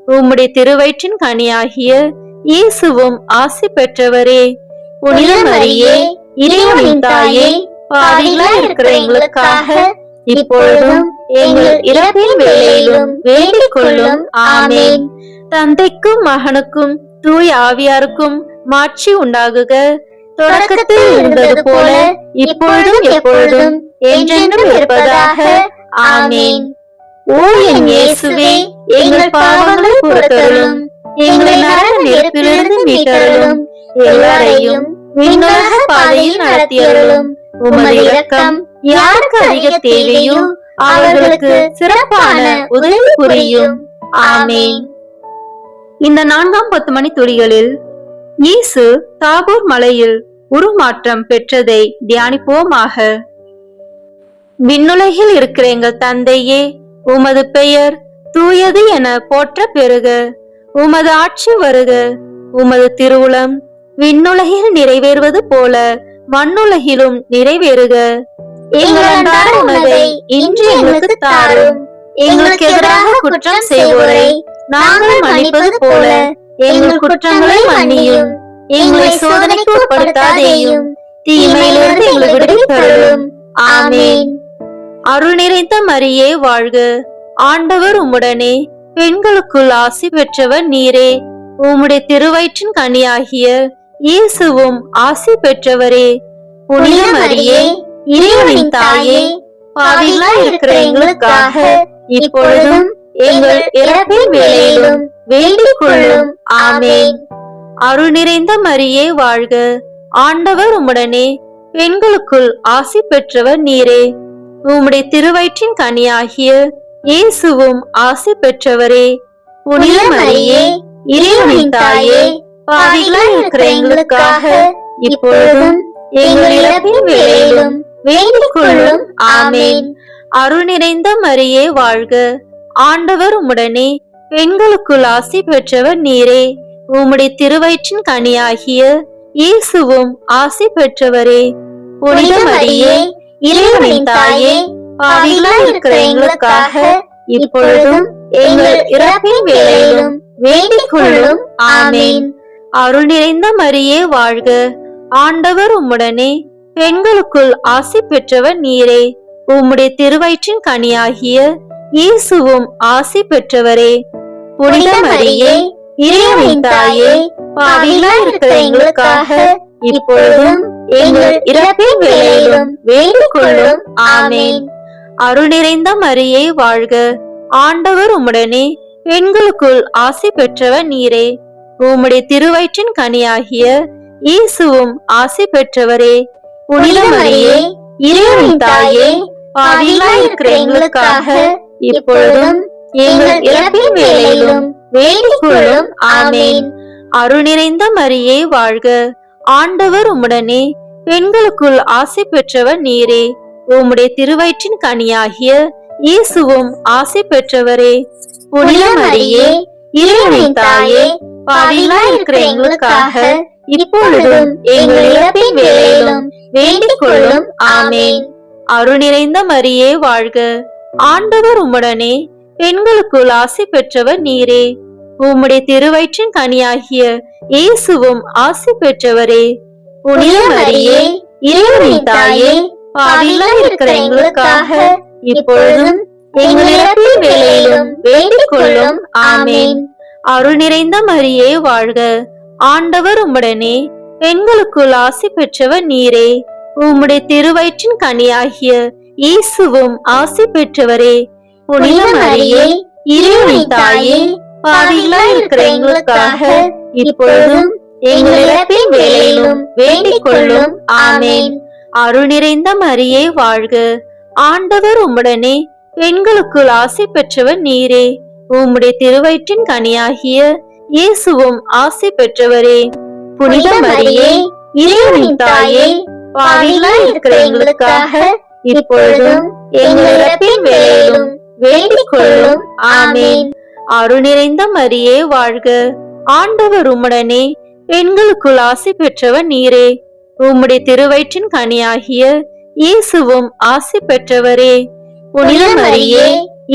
உம்முடைய திருவயிற்றின் கனியாகிய இயேசுவும் ஆசி பெற்றவரே. புனித மரியே, இறைவனின் தாயே, பாவிகளாய் இருக்கிற எங்களுக்காக இப்பொழுதும் எங்கள் இறப்பின் வேளையிலும் வேண்டிக் கொள்ளும். ஆமேன். தந்தைக்கும் மகனுக்கும் தூய ஆவியாருக்கும் மாட்சி உண்டாகுக. தொடக்கத்தில் இருந்தது போல இப்பொழுதும் எப்பொழுதும் என்றென்றும் இருப்பதாக. ஆமேன். ஓ என் இயேசுவே, எங்கள் பாவங்களை பொறுத்தருளும், எங்களை நரக நெருப்பிலிருந்து மீட்டருளும், எல்லாரையும் விண்ணுலக பாதையில் நடத்தியருளும். உமது இரக்கம் யாருக்கு அதிக தேவையோ அவர்களுக்கு சிறப்பான உதவி புரியும். ஆமேன். இந்த 4ஆம் 10 மணி துளிகளில் இயேசு தாபோர் மலையில் உருமாற்றம் பெற்றதை தியானிப்போமாக. விண்ணுலகில் இருக்கிற எங்கள் தந்தையே, உமது பெயர் தூயது என போற்ற பெறுக. உமது ஆட்சி வருக. உமது திருவுளம் விண்ணுலகில் நிறைவேறுவது போல மண்ணுலகிலும் நிறைவேறுக. எங்கள் அன்றாட உணவை இன்று எங்களுக்கு தாரும். எங்களுக்கு எதிராக குற்றம் செய்வோரை நாங்கள் மன்னிப்பது போல எங்கள் குற்றங்களை மன்னியும். எங்களை சோதனைக்கு உட்படுத்தாதேயும், தீமையிலிருந்து எங்களை விடுவித்தருளும். ஆமேன். அருள் நிறைந்த மரியே வாழ்க. ஆண்டவர் உம்முடனே, பெண்களுக்குள் ஆசி பெற்றவர் நீரே. உம்முடைய திருவயிற்றின் கனியாகிய இயேசுவும் ஆசி பெற்றவரே. புனித மரியே, இறைவனின் தாயே, பாவிகளாய் இருக்கிற எங்களுக்காக இப்பொழுதும் எங்கள் இறப்பின் வேளையிலும் வேண்டிக் கொள்ளும். ஆமேன். அருள் நிறைந்த மரியே வாழ்க. ஆண்டவர் உம்முடனே, பெண்களுக்குள் ஆசி பெற்றவர் நீரே. உம்முடைய திருவயிற்றின் கனியாகிய இயேசுவும் ஆசி பெற்றவரே. புனித மரியே, இறைவனின் தாயே, பாவிகளாய் இருக்கிற எங்களுக்காக இப்பொழுதும் எங்கள் இறப்பின் வேளையிலும் வேண்டிக் கொள்ளும். ஆமேன். அருள் நிறைந்த மரியே வாழ்க. ஆண்டவர் உம்முடனே, பெண்களுக்குள் ஆசி பெற்றவர் நீரே. உம்முடைய திருவயிற்றின் கனியாகிய இயேசுவும் ஆசி பெற்றவரே. புனித மரியே, இறைவனின் தாயே, பாவிகளாய் இருக்கிற எங்களுக்காக இப்பொழுதும் எங்கள் இறப்பின் வேளையிலும் வேண்டிக் கொள்ளும். ஆமேன். அருள் நிறைந்த மரியே வாழ்க. ஆண்டவர் உம்முடனே, பெண்களுக்குள் ஆசி பெற்றவர் நீரே. உம்முடைய திருவயிற்றின் கனியாகிய இயேசுவும் ஆசி பெற்றவரே. புனித மரியே, இறைவனின் தாயே, பாவிகளாய் இருக்கிற எங்களுக்காக இப்பொழுதும் எங்கள் இறப்பின் வேளையிலும் வேண்டிக் கொள்ளும். ஆமேன். அருள் நிறைந்த மரியே வாழ்க. ஆண்டவர் உம்முடனே, பெண்களுக்குள் ஆசி பெற்றவர் நீரே. உம்முடைய திருவயிற்றின் கனியாகிய இயேசுவும் ஆசி பெற்றவரே. புனித மரியே, இறைவனின் தாயே, பாவிகளாய் இருக்கிற எங்களுக்காக இப்பொழுதும் எங்கள் இறப்பின் வேளையிலும் வேண்டிக் கொள்ளும். ஆமேன். அருள் நிறைந்த மரியே வாழ்க. ஆண்டவர் உம்முடனே, பெண்களுக்குள் ஆசி பெற்றவர் நீரே. உம்முடைய திருவயிற்றின் கனியாகிய இயேசுவும் ஆசி பெற்றவரே. புனித மரியே, இறைவனின் தாயே, பாவிகளாய் இருக்கிற எங்களுக்காக இப்பொழுதும் எங்கள் இறப்பின் வேளையிலும் வேண்டிக் கொள்ளும். ஆமேன். அருள் நிறைந்த மரியே வாழ்க. ஆண்டவர் உம்முடனே, பெண்களுக்குள் ஆசி பெற்றவர் நீரே. உம்முடைய திருவயிற்றின் கனியாகிய இயேசுவும் ஆசி பெற்றவரே. புனித மரியே, இறைவனின் தாயே, பாவிகளாய் இருக்கிற எங்களுக்காக இப்பொழுதும் எங்கள் இறப்பின் வேளையிலும் வேண்டிக் கொள்ளும். ஆமேன். அருள் நிறைந்த மரியே வாழ்க. ஆண்டவர் உம்முடனே, பெண்களுக்குள் ஆசி பெற்றவர் நீரே. உம்முடைய திருவயிற்றின் கனியாகிய இயேசுவும் ஆசி பெற்றவரே. புனித மரியே, இறைவனின் தாயே, பாவிகளாய் இருக்கிற எங்களுக்காக இப்பொழுதும் எங்கள் இறப்பின் வேளையிலும் வேண்டிக் கொள்ளும். ஆமேன். அருள் நிறைந்த மரியே வாழ்க. ஆண்டவர் உம்முடனே, பெண்களுக்குள் ஆசி பெற்றவர் நீரே. உம்முடைய திருவயிற்றின் கனியாகிய இயேசுவும் ஆசி பெற்றவரே. புனித மரியே, இறைவனின் தாயே, பாவிகளாய் இருக்கிற எங்களுக்காக இப்பொழுதும் எங்கள் இறப்பின் வேளையிலும் வேண்டிக் கொள்ளும். ஆமேன். அருள் நிறைந்த மரியே வாழ்க. ஆண்டவர் உம்முடனே, பெண்களுக்குள் ஆசி பெற்றவர் நீரே. உம்முடைய திருவயிற்றின் கனியாகிய இயேசுவும் ஆசி பெற்றவரே. புனித மரியே,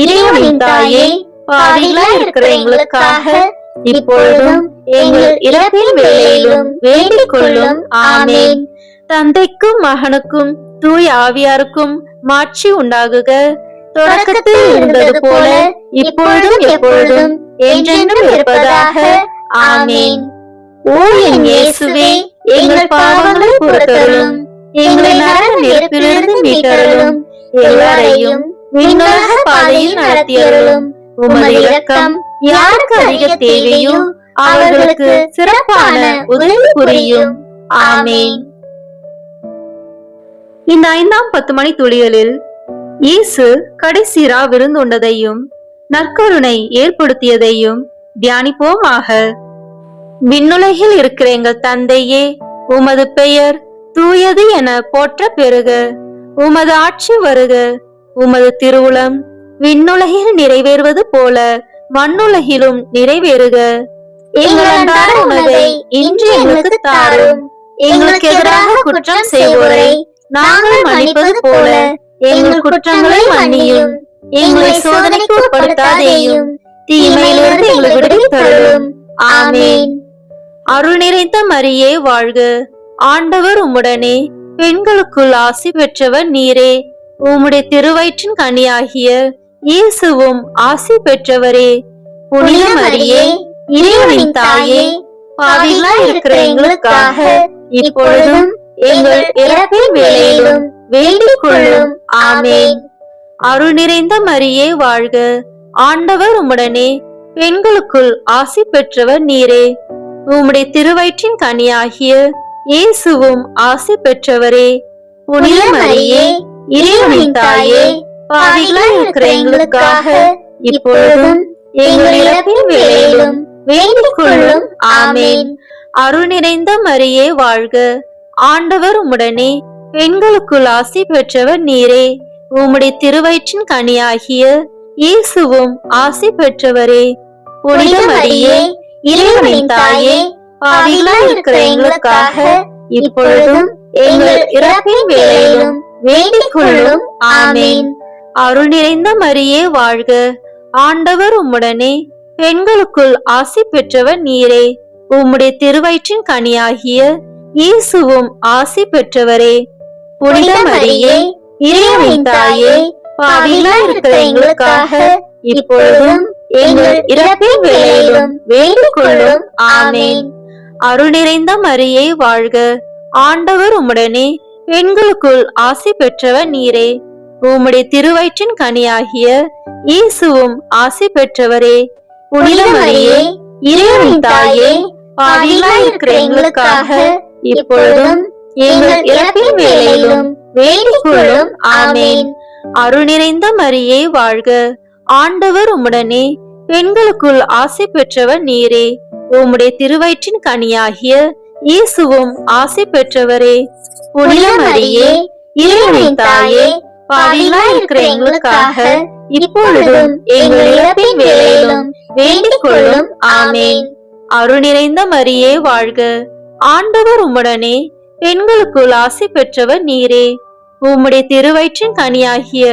இறைவனின் தாயே, பாவிகளாய் இருக்கிற எங்களுக்காக இப்பொழுதும் எங்கள் இறப்பின் வேளையிலும் வேண்டிக் கொள்ளும். ஆமேன். தந்தைக்கும் மகனுக்கும் தூய ஆவியாருக்கும் மாட்சி உண்டாகுக. தொடக்கத்தில் இருந்தது போல இப்பொழுதும் எப்பொழுதும் என்றென்றும் இருப்பதாக. ஆமேன். ஓ என் இயேசுவே, எங்கள் பாவங்களை பொறுத்தருளும், எங்களை நரக நெருப்பிலிருந்து மீட்டருளும், எல்லாரையும் விண்ணுலக பாதையில் நடத்தியருளும். உமது இரக்கம் யாருக்கு அதிக தேவையோ அவர்களுக்கு சிறப்பான உதவி புரியும். ஆமேன். இந்த 5ஆம் 10 மணி துளிகளில் இயேசு கடைசி ரா விருந்துண்டதையும் நற்கருணை ஏற்படுத்தியதையும் தியானிப்போமாக. விண்ணுலகில் இருக்கிற எங்கள் தந்தையே, உமது பெயர் தூயது என போற்ற பெறுக. உமது ஆட்சி வருக. உமது திருவுளம் விண்ணுலகில் நிறைவேறுவது போல மண்ணுலகிலும் நிறைவேறுக. எங்கள் அன்றாட உணவை இன்று எங்களுக்கு தாரும். எங்களுக்கு எதிராக குற்றம் செய்வோரை நாங்கள் மன்னிப்பது போல எங்கள் குற்றங்களை மன்னியும். எங்களை சோதனைக்கு உட்படுத்தாதேயும், தீமையிலிருந்து எங்களை விடுவித்தருளும். ஆமேன். அருள் நிறைந்த மரியே வாழ்க. ஆண்டவர் உம்முடனே, பெண்களுக்குள் ஆசி பெற்றவர் நீரே. உம்முடைய திருவயிற்றின் கனியாகிய இயேசுவும் ஆசி பெற்றவரே. புனித மரியே, இறைவனின் தாயே, பாவிகளாய் இருக்கிற எங்களுக்காக இப்பொழுதும் எங்கள் இறப்பின் வேளையிலும் வேண்டிக் கொள்ளும். ஆமேன். அருள் நிறைந்த மரியே வாழ்க. ஆண்டவர் உம்முடனே, பெண்களுக்குள் ஆசி பெற்றவர் நீரே. உம்முடைய திருவயிற்றின் கனியாகிய இயேசுவும் ஆசி பெற்றவரே. புனித மரியே, இறைவனின் தாயே, பாவிகளாய் இருக்கிற எங்களுக்காக இப்பொழுதும் எங்கள் இறப்பின் வேளையிலும் வேண்டிக் கொள்ளும். ஆமேன். அருள் நிறைந்த மரியே வாழ்க. ஆண்டவர் உம்முடனே, பெண்களுக்குள் ஆசி பெற்றவர் நீரே. உம்முடைய திருவயிற்றின் கனியாகிய இயேசுவும் ஆசி பெற்றவரே. புனித மரியே, இறைவனின் தாயே, பாவிகளாய் இருக்கிற எங்களுக்காக இப்பொழுதும் எங்கள் இறப்பின் வேளையிலும் வேண்டிக் கொள்ளும். ஆமேன். அருள் நிறைந்த மரியே வாழ்க. ஆண்டவர் உம்முடனே, பெண்களுக்குள் ஆசி பெற்றவர் நீரே. உம்முடைய திருவயிற்றின் கனியாகிய இயேசுவும் ஆசி பெற்றவரே. புனித மரியே, இறைவனின் தாயே, பாவிகளாய் இருக்கிற எங்களுக்காக இப்பொழுதும் எங்கள் இறப்பின் வேளையிலும் வேண்டிக் கொள்ளும். ஆமேன். அருள் நிறைந்த மரியே வாழ்க. ஆண்டவர் உம்முடனே, பெண்களுக்குள் ஆசி பெற்றவர் நீரே. உம்முடைய திருவயிற்றின் கனியாகிய இயேசுவும் ஆசி பெற்றவரே. புனித மரியே, இறைவனின் தாயே, பாவிகளாய் இருக்கிற எங்களுக்காக இப்பொழுதும் எங்கள் இறப்பின் வேளையிலும் வேண்டிக் கொள்ளும். ஆமேன். அருள் நிறைந்த மரியே வாழ்க. ஆண்டவர் உம்முடனே, பெண்களுக்குள் ஆசி பெற்றவர் நீரே. உம்முடைய திருவயிற்றின் கனியாகிய இயேசுவும் ஆசி பெற்றவரே. புனித மரியே, இறைவனின் தாயே, பாவிகளாய் இருக்கிற எங்களுக்காக இப்பொழுதும் எங்கள் இறப்பின் வேளையிலும் வேண்டிக் கொள்ளும். ஆமேன். அருள் நிறைந்த மரியே வாழ்க. ஆண்டவர் உம்முடனே, பெண்களுக்குள் ஆசி பெற்றவர் நீரே. உம்முடைய திருவயிற்றின் கனியாகிய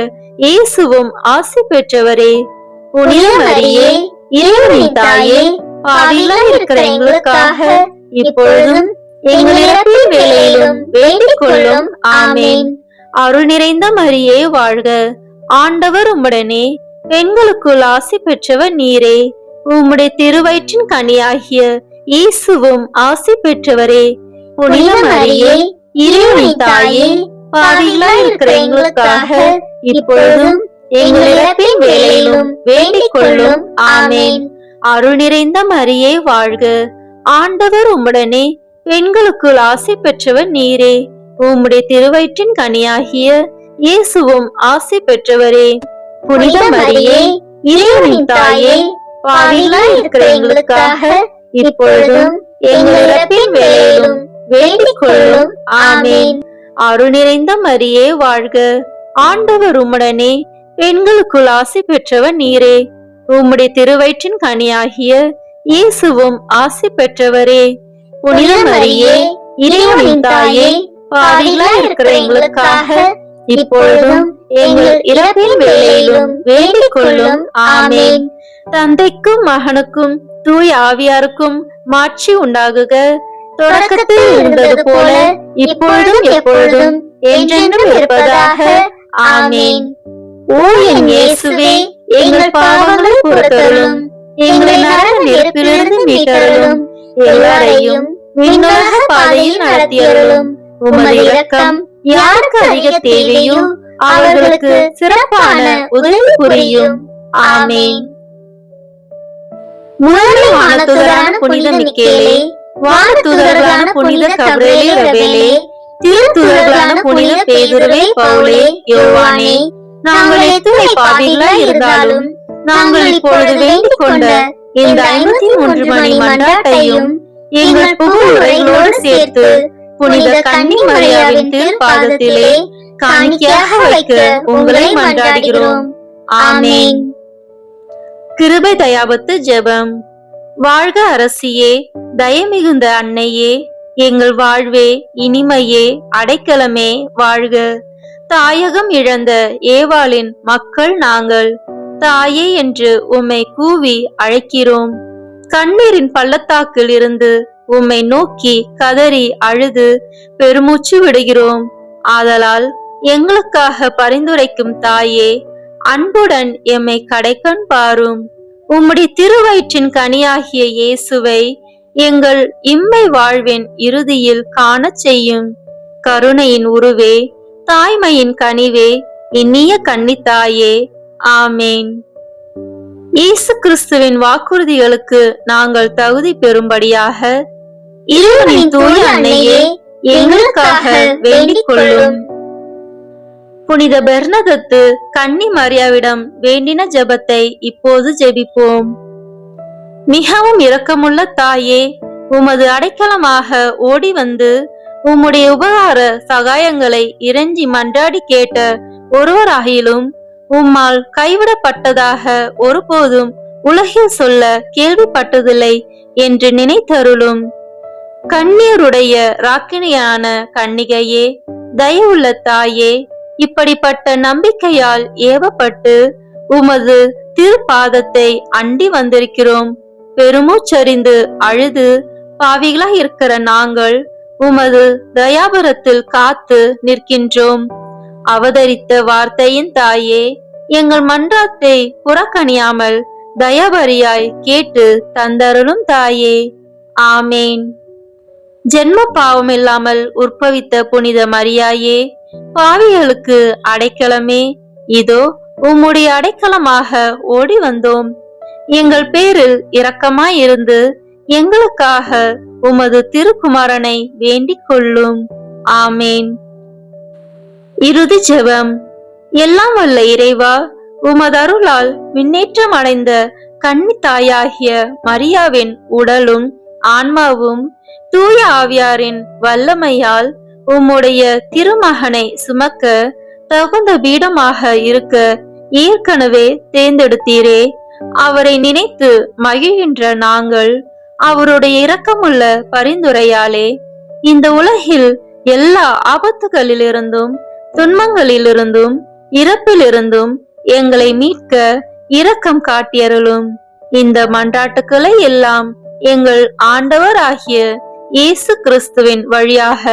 இயேசுவும் ஆசி பெற்றவரே. புனித மரியே, இறைவனின் தாயே, பாவிகளாய் இருக்கிற எங்களுக்காக இப்பொழுதும் எங்கள் இறப்பின் வேளையிலும் வேண்டிக் கொள்ளும். ஆமேன். அருள் நிறைந்த மரியே வாழ்க. ஆண்டவர் உம்முடனே, பெண்களுக்குள் ஆசி பெற்றவர் நீரே. உம்முடைய திருவயிற்றின் கனியாகிய இயேசுவும் ஆசி பெற்றவரே. புனித மரியே, இறைவனின் தாயே, பாவிகளாய் இருக்கிற எங்களுக்காக இப்பொழுதும் எங்கள் இறப்பின் வேளையிலும் வேண்டிக் கொள்ளும். ஆமேன். அருள் நிறைந்த மரியே வாழ்க. ஆண்டவர் உம்முடனே, பெண்களுக்குள் ஆசி பெற்றவர் நீரே. உம்முடைய திருவயிற்றின் கனியாகிய இயேசுவும் ஆசி பெற்றவரே. புனித மரியே, இறைவனின் தாயே, பாவிகளாய் இருக்கிற எங்களுக்காக இப்பொழுதும் எங்கள் இறப்பின் வேளையிலும் வேண்டிக் கொள்ளும். ஆமேன். அருள் நிறைந்த மரியே வாழ்க. ஆண்டவர் உம்முடனே, பெண்களுக்குள் ஆசி பெற்றவர் நீரே. உம்முடைய திருவயிற்றின் கனியாகிய இயேசுவும் ஆசி பெற்றவரே. புனித மரியே, இறைவனின் தாயே, பாவிகளாய் இருக்கிற எங்களுக்காக இப்பொழுதும் எங்கள் இறப்பின் வேளையிலும் வேண்டிக் கொள்ளும். ஆமேன். தந்தைக்கும் மகனுக்கும் தூய ஆவியாருக்கும் மாட்சி உண்டாகுக. தொடக்கத்தில் இருந்தது போல இப்பொழுதும் எப்பொழுதும் என்றென்றும் இருப்பதாக. ஆமேன். ஓ என் இயேசுவே, எங்கள் பாவங்களை பொறுத்தருளும், எங்களை நரக நெருப்பிலிருந்து மீட்டருளும், எல்லாரையும் விண்ணுலக பாதையில் நடத்தியருளும். உமது இரக்கம் யாருக்கு அதிக தேவையோ அவர்களுக்கு சிறப்பான உதவி புரியும். ஆமேன். முதல் வானதூதரான புனித மிக்கேலே, வானதூதர்களான புனித கபிரியேலே ரபேலே, திருத்தூதர்களான புனித பேதுருவே, பவுலே, யோவானே, நாங்கள் எத்துணை பாவிகளாய் இருந்தாலும் நாங்கள் இப்பொழுது வேண்டிக் கொண்ட இந்த 53 மணி மன்றாட்டையும் எங்கள் புகழ் உரைகளோடு சேர்த்து புனித கன்னி மரியாவின் திருப்பாதத்திலே காணிக்கையாக வைக்க உங்களை மன்றாடுகிறோம். ஆமேன். கிருபை தயாபத்து ஜெபம். வாழ்க அரசியே, தயமிகுந்த அன்னையே, எங்கள் வாழ்வே, இனிமையே, அடைக்கலமே, வாழ்க. தாயகம் இழந்த ஏவாளின் மக்கள் நாங்கள், தாயே என்று உம்மை கூவி அழைக்கிறோம். கண்ணீரின் பள்ளத்தாக்கில் இருந்து உம்மை நோக்கி கதறி அழுது பெருமூச்சு விடுகிறோம். ஆதலால் எங்களுக்காக பரிந்துரைக்கும் தாயே, அன்புடன் எம்மை கடைக்கண் பாரும். உம்முடைய திருவயிற்றின் கனியாகிய இயேசுவை எங்கள் இம்மை வாழ்வின் இறுதியில் காணச் செய்யும். கருணையின் உருவே, தாய்மையின் கனிவே, இனிய கன்னித்தாயே. ஆமேன். இயேசு கிறிஸ்துவின் வாக்குறுதிகளுக்கு நாங்கள் தகுதி பெறும்படியாக இறைவனின் தூய அன்னையே, எங்களுக்காக வேண்டிக் கொள்ளும். புனித பெர்னதத்து கன்னி மரியாவிடம் வேண்டின ஜெபத்தை இப்போது ஜெபிப்போம். மிகவும் இரக்கமுள்ள தாயே, உமது அடைக்கலமாக ஓடி வந்து உம்முடைய உபகார சகாயங்களை இறைஞ்சி மன்றாடி கேட்ட ஒருவராகிலும் உம்மால் கைவிடப்பட்டதாக ஒருபோதும் உலகில் சொல்ல கேள்விப்பட்டதில்லை என்று நினைத்தருளும். கண்ணீருடைய ராக்கினியான கன்னிகையே, தயவுள்ள தாயே, இப்படிப்பட்ட நம்பிக்கையால் ஏவப்பட்டு உமது திருப்பாதத்தை அண்டி வந்திருக்கிறோம். பெருமூச்சறிந்து அழுது பாவிகளாய் இருக்கிற நாங்கள் உமது தயாபரத்தில் காத்து நிற்கின்றோம். அவதரித்த வார்த்தையின் தாயே, எங்கள் மன்றாத்தை புறக்கணியாமல் தயாபரியாய் கேட்டு தந்தருளும் தாயே. ஆமேன். ஜென்ம பாவம் இல்லாமல் உற்பவித்த புனித மரியாயே, பாவிகளுக்கு அடைக்கலமே, இதோ உம்முடைய அடைக்கலமாக ஓடி வந்தோம். எங்கள் பேரில் இரக்கமாயிருந்து எங்களுக்காக உமது திருக்குமாரனை வேண்டிக் கொள்ளும். ஆமேன். இறுதி ஜெபம். எல்லாம் வல்ல இறைவா, உமது அருளால் விண்ணேற்றம் அடைந்த கன்னி தாயாகிய மரியாவின் உடலும் ஆன்மாவும் தூய ஆவியாரின் வல்லமையால் உம்முடைய திருமகனை சுமக்க தகுந்த பீடமாக இருக்க ஏற்கனவே தேர்ந்தெடுத்தீரே. அவரை நினைத்து மகிழ்கின்ற நாங்கள் அவருடைய இரக்கமுள்ள பரிந்துரையாலே இந்த உலகில் எல்லா ஆபத்துகளிலிருந்தும் துன்பங்களிலிருந்தும் இறப்பிலிருந்தும் எங்களை மீட்க இரக்கம் காட்டியருளும். இந்த மன்றாட்டுக்களை எல்லாம் எங்கள் ஆண்டவர் ஆகிய இயேசு கிறிஸ்துவின் வழியாக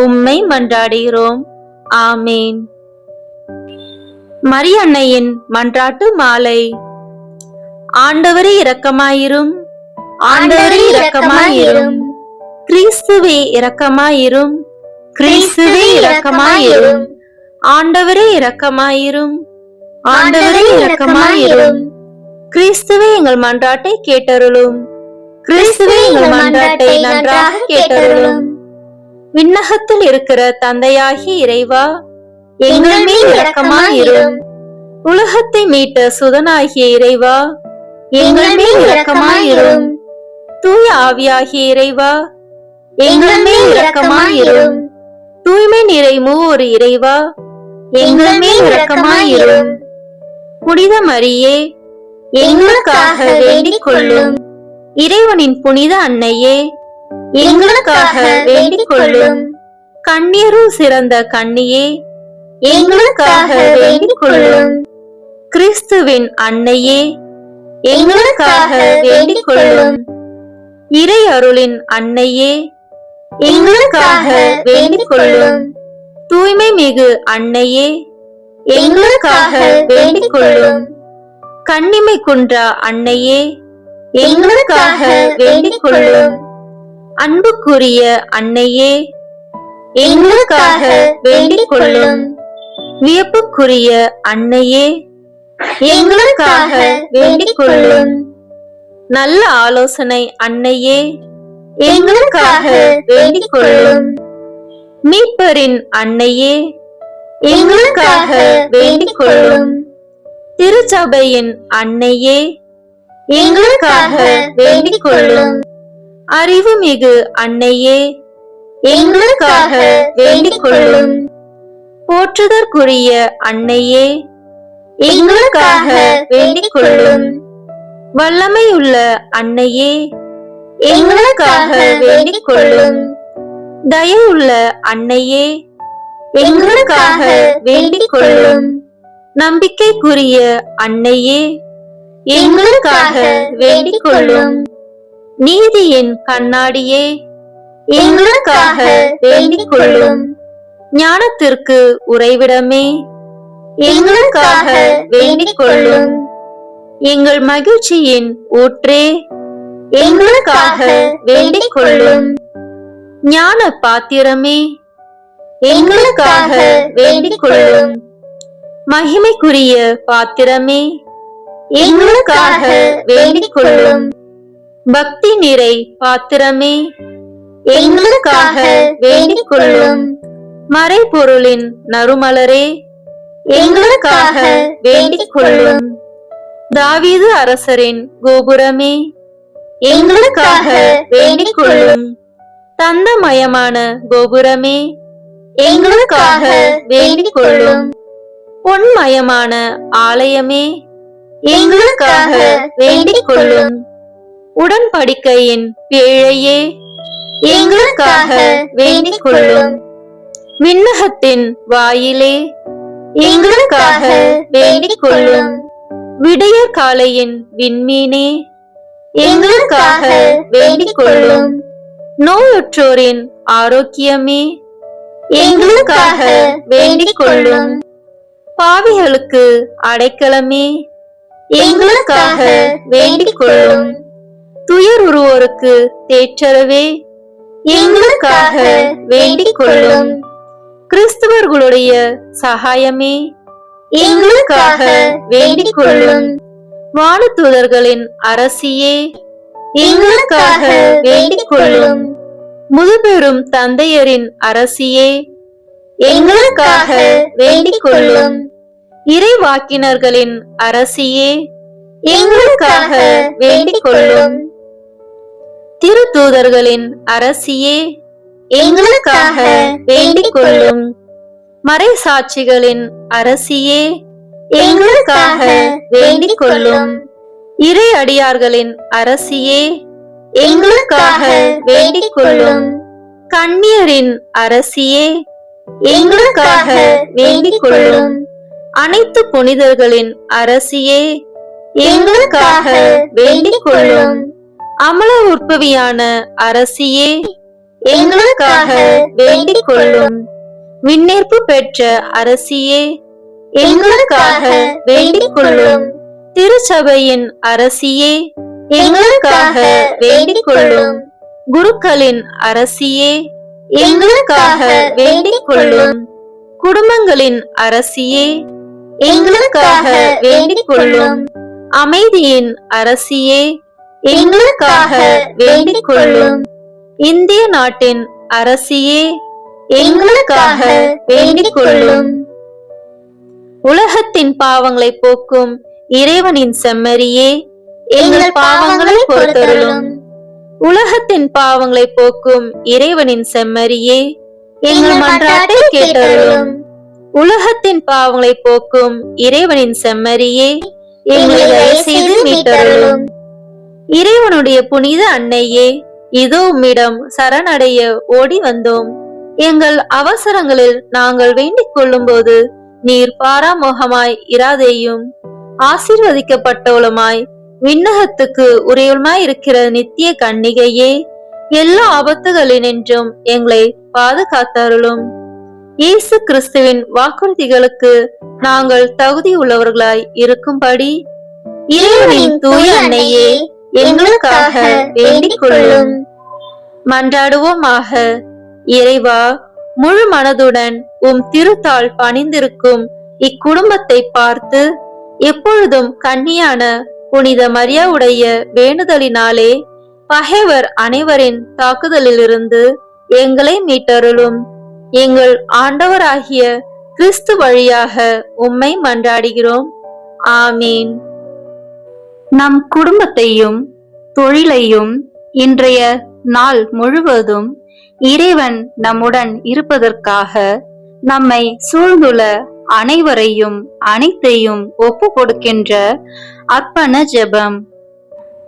உம்மை மன்றாடுகிறோம். ஆமேன். மரியன்னையின் மன்றாட்டு மாலை. ஆண்டவரே இரக்கமாயிரும், ஆண்டவரே இரக்கமாயிரும், கிறிஸ்துவே இரக்கமாயிரும், கிறிஸ்துவே இரக்கமாயிரும், ஆண்டவரே இரக்கமாயிரும், ஆண்டவரே இரக்கமாயிரும், கிறிஸ்துவே எங்கள் மன்றாட்டை கேட்டருளும், கிறிஸ்துவே எங்கள் மன்றாட்டை நன்றாக கேட்டருளும். விண்ணகத்தில் இருக்கிற தந்தையாகிய இறைவா, எங்கள் மேல் இரக்கமாயிரும். உலகத்தை மீட்ட சுதனாகிய இறைவா, எங்கள் மேல் இரக்கமாயிரும். தூய ஆவியாகிய இறைவா, எங்கள் மேல் இரக்கமாயிரும். தூய்மை நிறை மூவொரு இறைவா, எங்கள் மேல் இரக்கமாயிரும். புனித மரியே, எங்களுக்காக வேண்டிக் கொள்ளும். இறைவனின் புனித அன்னையே, எங்களுக்காக வேண்டிக் கொள்ளும். கண்ணீருள் சிறந்த கன்னியே, எங்களுக்காக வேண்டிக் கொள்ளும். கிறிஸ்துவின் அன்னையே, எங்களுக்காக வேண்டிக் கொள்ளும். இறை அருளின் அன்னையே, எங்களுக்காக வேண்டிக் கொள்ளும். தூய்மை மிகு அன்னையே, எங்களுக்காக வேண்டிக் கொள்ளும். கன்னிமை குன்றா அன்னையே, எங்களுக்காக வேண்டிக் கொள்ளும். அன்புக்குரிய அன்னையே, எங்களுக்காக வேண்டிக் கொள்ளும். வியப்புக்குரிய அன்னையே, எங்களுக்காக வேண்டிக் கொள்ளும். நல்ல ஆலோசனை அன்னையே, எங்களுக்காக வேண்டிக் கொள்ளும். மீட்பரின் அன்னையே, எங்களுக்காக வேண்டிக் கொள்ளும். திருச்சபையின் அன்னையே, எங்களுக்காக வேண்டிக் கொள்ளும். அறிவுமிகு அன்னையே, எங்களுக்காக வேண்டிக் கொள்ளும். போற்றுதற்குரிய அன்னையே, எங்களுக்காக வேண்டிக் கொள்ளும். வல்லமையுள்ள அன்னையே, எங்களுக்காக வேண்டிக் கொள்ளும். தயவுள்ள அன்னையே, எங்களுக்காக வேண்டிக் கொள்ளும். நம்பிக்கைக்குரிய அன்னையே, எங்களுக்காக வேண்டிக் கொள்ளும். நீதியின் கண்ணாடியே, எங்களுக்காக வேண்டிக் கொள்ளும். ஞானத்திற்கு உறைவிடமே, எங்களுக்காக வேண்டிக் கொள்ளும். எங்கள் மகிழ்ச்சியின் ஊற்றே, எங்களுக்காக வேண்டிக் கொள்ளும். ஞான பாத்திரமே, எங்களுக்காக வேண்டிக் கொள்ளும். மகிமைக்குரிய பாத்திரமே, எங்களுக்காக வேண்டிக் கொள்ளும். பக்தி நிறை பாத்திரமே, எங்களுக்காக வேண்டிக் கொள்ளும். மறைபொருளின் நறுமலரே, எங்களுக்காக வேண்டிக் கொள்ளும். தாவீது அரசரின் கோபுரமே, எங்களுக்காக வேண்டிக் கொள்ளும். தந்தமயமான கோபுரமே, எங்களுக்காக வேண்டிக் கொள்ளும். பொன்மயமான ஆலயமே, எங்களுக்காக வேண்டிக் கொள்ளும். உடன்படிக்கையின் பேழையே, எங்களுக்காக வேண்டிக் கொள்ளும். விண்ணகத்தின் வாயிலே, எங்களுக்காக வேண்டிக் கொள்ளும். விடியற் காலையின் விண்மீனே, எங்களுக்காக வேண்டிக் கொள்ளும். நோயுற்றோரின் ஆரோக்கியமே, எங்களுக்காக வேண்டிக் கொள்ளும். பாவிகளுக்கு அடைக்கலமே, எங்களுக்காக வேண்டிக் கொள்ளும். துயருறுவோருக்கு தேற்றரவே, எங்களுக்காக வேண்டிக் கொள்ளும். கிறிஸ்தவர்களுடைய சகாயமே, எங்களுக்காக வேண்டிக் கொள்ளும். வானதூதர்களின் அரசியே, எங்களுக்காக வேண்டிக் கொள்ளும். முதுபெரும் தந்தையரின் அரசியே, எங்களுக்காக வேண்டிக் கொள்ளும். இறைவாக்கினர்களின் அரசியே, எங்களுக்காக வேண்டிக் கொள்ளும். திருத்தூதர்களின் அரசியே, எங்களுக்காக வேண்டிக் கொள்ளும். மறைசாட்சிகளின் அரசியே, எங்களுக்காக வேண்டிக் கொள்ளும். இறை அடியார்களின் அரசியே, எங்களுக்காக வேண்டிக் கொள்ளும். கன்னியரின் அரசியே, எங்களுக்காக வேண்டிக் கொள்ளும். அனைத்து புனிதர்களின் அரசியே, எங்களுக்காக வேண்டிக் கொள்ளும். அமல உற்பவியான அரசியே, எங்களுக்காக வேண்டிக் கொள்ளும். விண்ணேற்பு பெற்ற அரசியே, எங்களுக்காக வேண்டிக் கொள்ளும். திருச்சபையின் அரசியே, எங்களுக்காக வேண்டிக் கொள்ளும். குருக்களின் அரசியே, எங்களுக்காக வேண்டிக் கொள்ளும். குடும்பங்களின் அரசியே, எங்களுக்காக வேண்டிக் கொள்ளும். அமைதியின் அரசியே, எங்களுக்காக வேண்டிக் கொள்ளும். இந்திய நாட்டின் அரசியே, எங்களுக்காக வேண்டிக் கொள்ளும். உலகத்தின் பாவங்களை போக்கும் இறைவனின் செம்மறியே, எங்கள் பாவங்களை பொறுத்தருளும். உலகத்தின் பாவங்களை போக்கும் இறைவனின் செம்மறியே, எங்கள் மன்றாட்டை கேட்டருளும். உலகத்தின் பாவங்களை போக்கும் இறைவனின் செம்மறியே, எங்களை தயவு செய்து மீட்டருளும். இறைவனுடைய புனித அன்னையே, இதோ உம்மிடம் சரணடைய ஓடி வந்தோம். எங்கள் அவசரங்களில் நாங்கள் வேண்டிக் கொள்ளும்போது நீர் பாராமுகமாய் இராதேயும். ஆசீர்வதிக்கப்பட்டவளுமாய் விண்ணகத்துக்கு உரியவளுமாய் இருக்கிற நித்திய கன்னிகையே, எல்லா ஆபத்துகளினின்றும் எங்களை பாதுகாத்தருளும். இயேசு கிறிஸ்துவின் வாக்குறுதிகளுக்கு நாங்கள் தகுதி உள்ளவர்களாய் இருக்கும்படி இறைவனின் தூய அன்னையே எங்களுக்காக வேண்டிக் கொள்ளும். மன்றாடுவோமாக. இறைவா, முழு மனதுடன் திருத்தாள் பணிந்திருக்கும் இக்குடும்பத்தை பார்த்து எப்பொழுதும் கன்னியான புனித மரியாவுடைய வேண்டுதலினாலே பகைவர் அனைவரின் தாக்குதலிலிருந்து எங்களை மீட்டருளும். எங்கள் ஆண்டவராகிய கிறிஸ்து வழியாக உம்மை மன்றாடுகிறோம். ஆமீன். நம் குடும்பத்தையும் தொழிலையும் இன்றைய நாள் முழுவதும் இறைவன் நம்முடன் இருப்பதற்காக நம்மை சூழ்ந்துள்ள அனைவரையும் அனைத்தையும் ஒப்பு கொடுக்கின்ற அர்ப்பண ஜெபம்.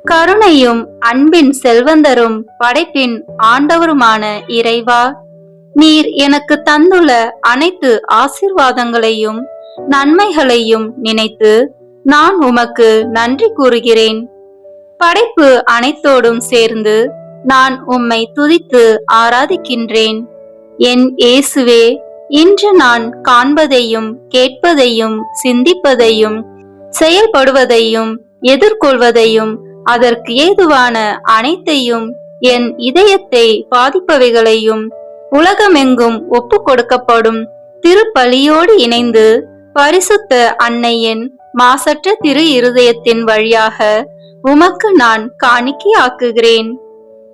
கருணையும் அன்பின் செல்வந்தரும் படைப்பின் ஆண்டவருமான இறைவா, நீர் எனக்கு தந்துள்ள அனைத்து ஆசீர்வாதங்களையும் நன்மைகளையும் நினைத்து நான் உமக்கு நன்றி கூறுகிறேன். படைப்பு அனைத்தோடும் சேர்ந்து நான் உம்மை துதித்து ஆராதிக்கின்றேன். என் இயேசுவே, இன்று நான் காண்பதையும் கேட்பதையும் சிந்திப்பதையும் செயல்படுவதையும் எதிர்கொள்வதையும் அதற்கு ஏதுவான அனைத்தையும் என் இதயத்தை பாதிப்பவைகளையும் உலகமெங்கும் ஒப்பு கொடுக்கப்படும் திருப்பலியோடு இணைந்து பரிசுத்த அன்னையின் மாசற்ற திரு இருதயத்தின் வழியாக உமக்கு நான் காணிக்கையாக்குகிறேன்.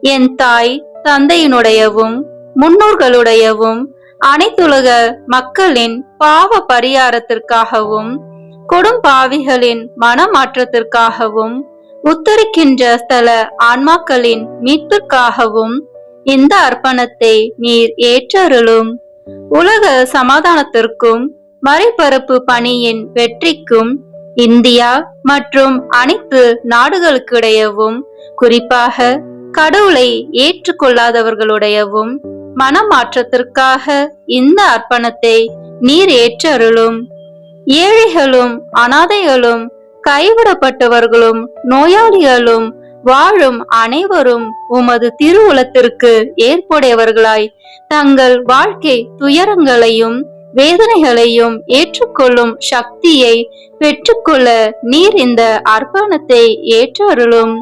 என் தாய் தந்தையினுடையவும் முன்னோர்களுடையவும் அனைத்துலக மக்களின் பாவ பரிகாரத்திற்காகவும் கொடும்பாவிகளின் மனமாற்றத்திற்காகவும் உத்தரிக்கின்ற ஸ்தல ஆன்மாக்களின் மீட்பிற்காகவும் இந்த அர்ப்பணத்தை நீர் ஏற்றருளும். உலக சமாதானத்திற்கும் மறைபரப்பு பணியின் வெற்றிக்கும் இந்தியா மற்றும் அனைத்து நாடுகளுக்கிடையவும் குறிப்பாக கடவுளை ஏற்றுக்கொள்ளாதவர்களுடையவும் மனமாற்றத்திற்காக இந்த அர்ப்பணத்தை நீர் ஏற்றருளும். ஏழைகளும் அனாதைகளும் கைவிடப்பட்டவர்களும் நோயாளிகளும் வாழும் அனைவரும் உமது திருவுளத்திற்கு ஏற்புடையவர்களாய் தங்கள் வாழ்க்கை துயரங்களையும் வேதனைகளையும் ஏற்றுக்கொள்ளும் சக்தியை பெற்றுக்கொள்ள நீர் இந்த அர்ப்பணத்தை ஏற்றருளும்.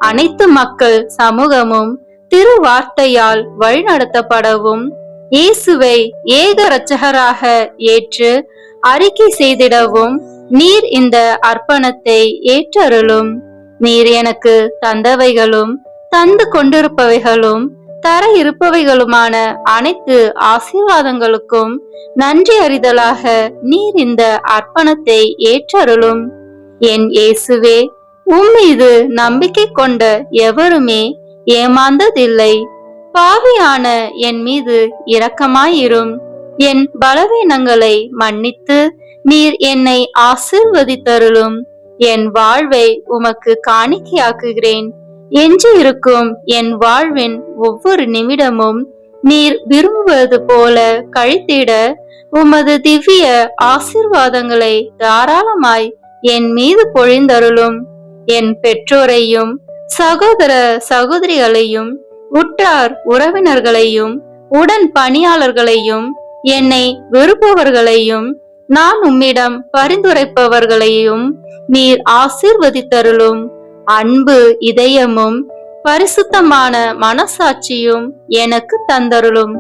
அனைத்து மக்கள் சமூகமும் திருவார்த்தையால் வழிநடத்தப்படவும் இயேசுவை ஏக இரட்சகராக ஏற்று அறிக்கை செய்திடவும் நீர் இந்த அர்ப்பணத்தை ஏற்றருளும். நீர் எனக்கு தந்தவைகளும் தந்து கொண்டிருப்பவைகளும் தர இருப்பவைகளுமான அனைத்து ஆசீர்வாதங்களுக்கும் நன்றி அறிதலாக நீர் இந்த அர்ப்பணத்தை ஏற்றருளும். என் இயேசுவே, உம்மீது நம்பிக்கை கொண்ட எவருமே ஏமாந்ததில்லை. பாவியான என் மீது இரக்கமாயிரும். என் பலவீனங்களை மன்னித்து நீர் என்னை ஆசீர்வதித்தருளும். என் வாழ்வை உமக்கு காணிக்கையாக்குகிறேன். எஞ்சி இருக்கும் என் வாழ்வின் ஒவ்வொரு நிமிடமும் நீர் விரும்புவது போல கழித்திட உமது திவ்ய ஆசீர்வாதங்களை தாராளமாய் என் மீது பொழிந்தருளும். என் பெற்றோரையும் சகோதர சகோதரிகளையும் உற்றார் உறவினர்களையும் உடன் பணியாளர்களையும் என்னை வெறுப்பவர்களையும் நான் உம்மிடம் பரிந்துரைப்பவர்களையும் நீர் ஆசீர்வதித்தருளும். அன்பு இதயமும் பரிசுத்தமான மனசாட்சியும் எனக்கு தந்தருளும்.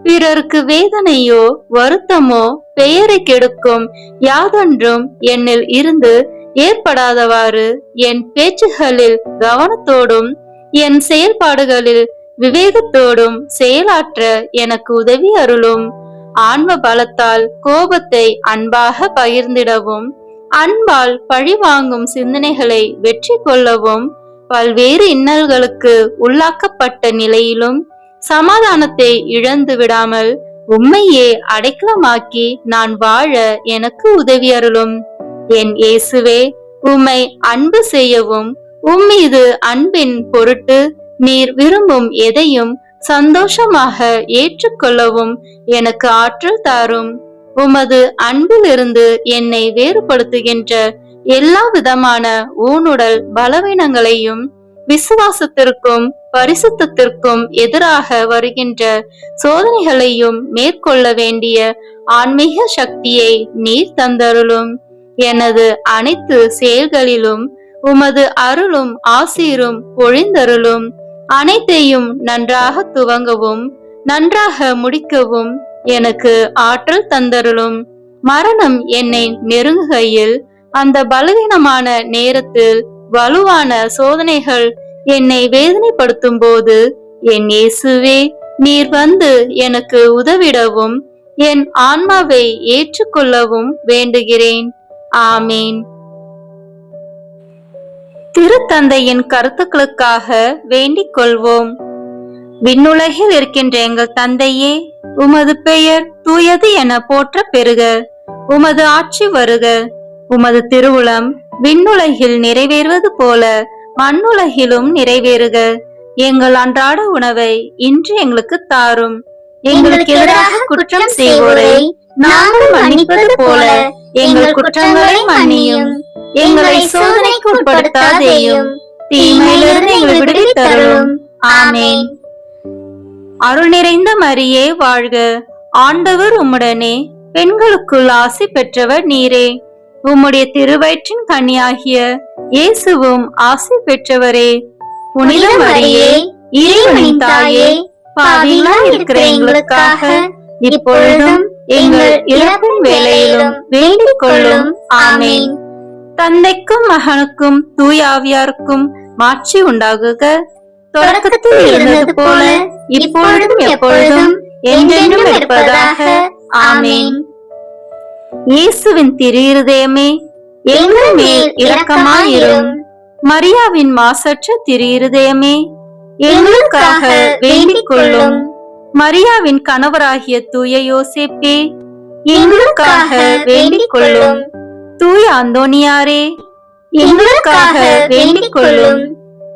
பிறருக்கு வேதனையோ வருத்தமோ பெயரை கெடுக்கும் யாதொன்றும் என்னில் இருந்து ஏற்படாதவாறு என் பேச்சுகளில் கவனத்தோடும் என் செயல்பாடுகளில் விவேகத்தோடும் செயலாற்ற எனக்கு உதவி அருளும். ஆன்ம பலத்தால் கோபத்தை அன்பாக பகிர்ந்திடவும் அன்பால் பழிவாங்கும் சிந்தனைகளை வெற்றி கொள்ளவும் பல்வேறு இன்னல்களுக்கு உள்ளாக்கப்பட்ட நிலையிலும் சமாதானத்தை இழந்து விடாமல் உம்மையே அடைக்கலமாக்கி நான் வாழ எனக்கு உதவி அருளும். என் இயேசுவே, உம்மை அன்பு செய்யவும் உம்மீது அன்பின் பொருட்டு நீர் விரும்பும் எதையும் சந்தோஷமாக ஏற்றுக்கொள்ளவும் எனக்கு ஆற்றல் தாரும். உமது அன்பிலிருந்து என்னை வேறுபடுத்துகின்ற எல்லா விதமான ஊனுடல் பலவீனங்களையும் விசுவாசத்திற்கும் பரிசுத்தத்திற்கும் எதிராக வருகின்ற சோதனைகளையும் மேற்கொள்ள வேண்டிய ஆன்மீக சக்தியை நீர் தந்தருளும். எனது அனைத்து செயல்களிலும் உமது அருளும் ஆசீரும் பொழிந்தருளும். அனைத்தையும் நன்றாக துவங்கவும் நன்றாக முடிக்கவும் எனக்கு ஆற்றல் தந்தருளும். மரணம் என்னை நெருங்குகையில் அந்த பலவீனமான நேரத்தில் வலுவான சோதனைகள் என்னை வேதனைப்படுத்தும் போது என் இயேசுவே, நீர் வந்து எனக்கு உதவிடவும் என் ஆன்மாவை ஏற்றுக்கொள்ளவும் வேண்டுகிறேன். ஆமீன். திருத்தந்தையின் கருத்துக்களுக்காக வேண்டிக் கொள்வோம். விண்ணுலகில் இருக்கின்ற எங்கள் தந்தையே, உமது பெயர் தூயது என போற்ற பெறுக. உமது ஆட்சி வருக. உமது திருவுளம் விண்ணுலகில் நிறைவேறுவது போல மண்ணுலகிலும் நிறைவேறுக. எங்கள் அன்றாட உணவை இன்று எங்களுக்கு தாரும். எங்களுக்கு எதிராக குற்றம் செய்வோரை நாங்கள் மன்னிப்பது போல எங்கள் குற்றங்களை மன்னியும். எங்களை சோதனைக்கு உட்படுத்தாதேயும், தீமையிலிருந்து எங்களை விடுவித்தருளும். ஆமென். அருள் நிறைந்த மரியே வாழ்க. ஆண்டவர் உம்முடனே, பெண்களுக்குள் ஆசி பெற்றவர் நீரே. உம்முடைய திருவயிற்றின் கனியாகிய இயேசுவும் ஆசி பெற்றவரே. புனித மரியே, இறைவனின் தாயே, பாவிகளாய் இருக்கிற எங்களுக்காக இப்பொழுதும் எங்கள் இறப்பின் வேளையிலும் வேண்டிக் கொள்ளும். ஆமென். தந்தைக்கும் மகனுக்கும் தூய ஆவியாருக்கும் மாட்சி உண்டாகுக. தொடக்கத்தில் இருந்தது போல இப்பொழுதும் எப்பொழுதும் என்றென்றும் இருப்பதாக. ஆமென். இயேசுவின் திரு இருதயமே, எங்கள் மேல் இரக்கமாயிரும். மரியாவின் மாசற்ற திரு இருதயமே, எங்களுக்காக வேண்டிக் கொள்ளும். மரியாவின் கணவராகிய தூய யோசேப்பே, எங்களுக்காக வேண்டிக் கொள்ளும். தூய அந்தோனியாரே, எங்களுக்காக வேண்டிக் கொள்ளும்.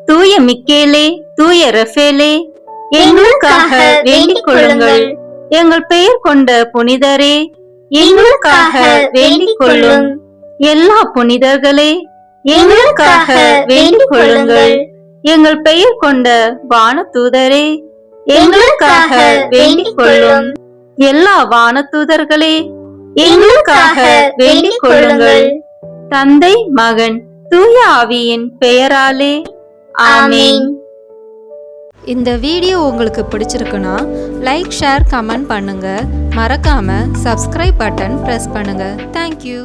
தூய மிக்கேலே, தூய ரஃபேலே, எங்களுக்காக வேண்டிக் கொள்ளுங்கள். எங்கள் பெயர் கொண்ட புனிதரே, எங்களுக்காக வேண்டிக் கொள்ளும். எல்லா புனிதர்களே, எங்களுக்காக வேண்டிக் கொள்ளுங்கள். எங்கள் பெயர் கொண்ட வான தூதரே, எங்களுக்காக வேண்டிக் கொள்ளும். எல்லா வானதூதர்களே, எங்களுக்காக வேண்டிக் கொள்ளுங்கள். தந்தை, மகன், தூய ஆவியின் பெயராலே. ஆமென். இந்த வீடியோ உங்களுக்கு பிடிச்சிருக்குன்னா லைக், ஷேர், கமெண்ட் பண்ணுங்க. மறக்காம சப்ஸ்கிரைப் பட்டன் பிரஸ் பண்ணுங்க. தேங்க்யூ.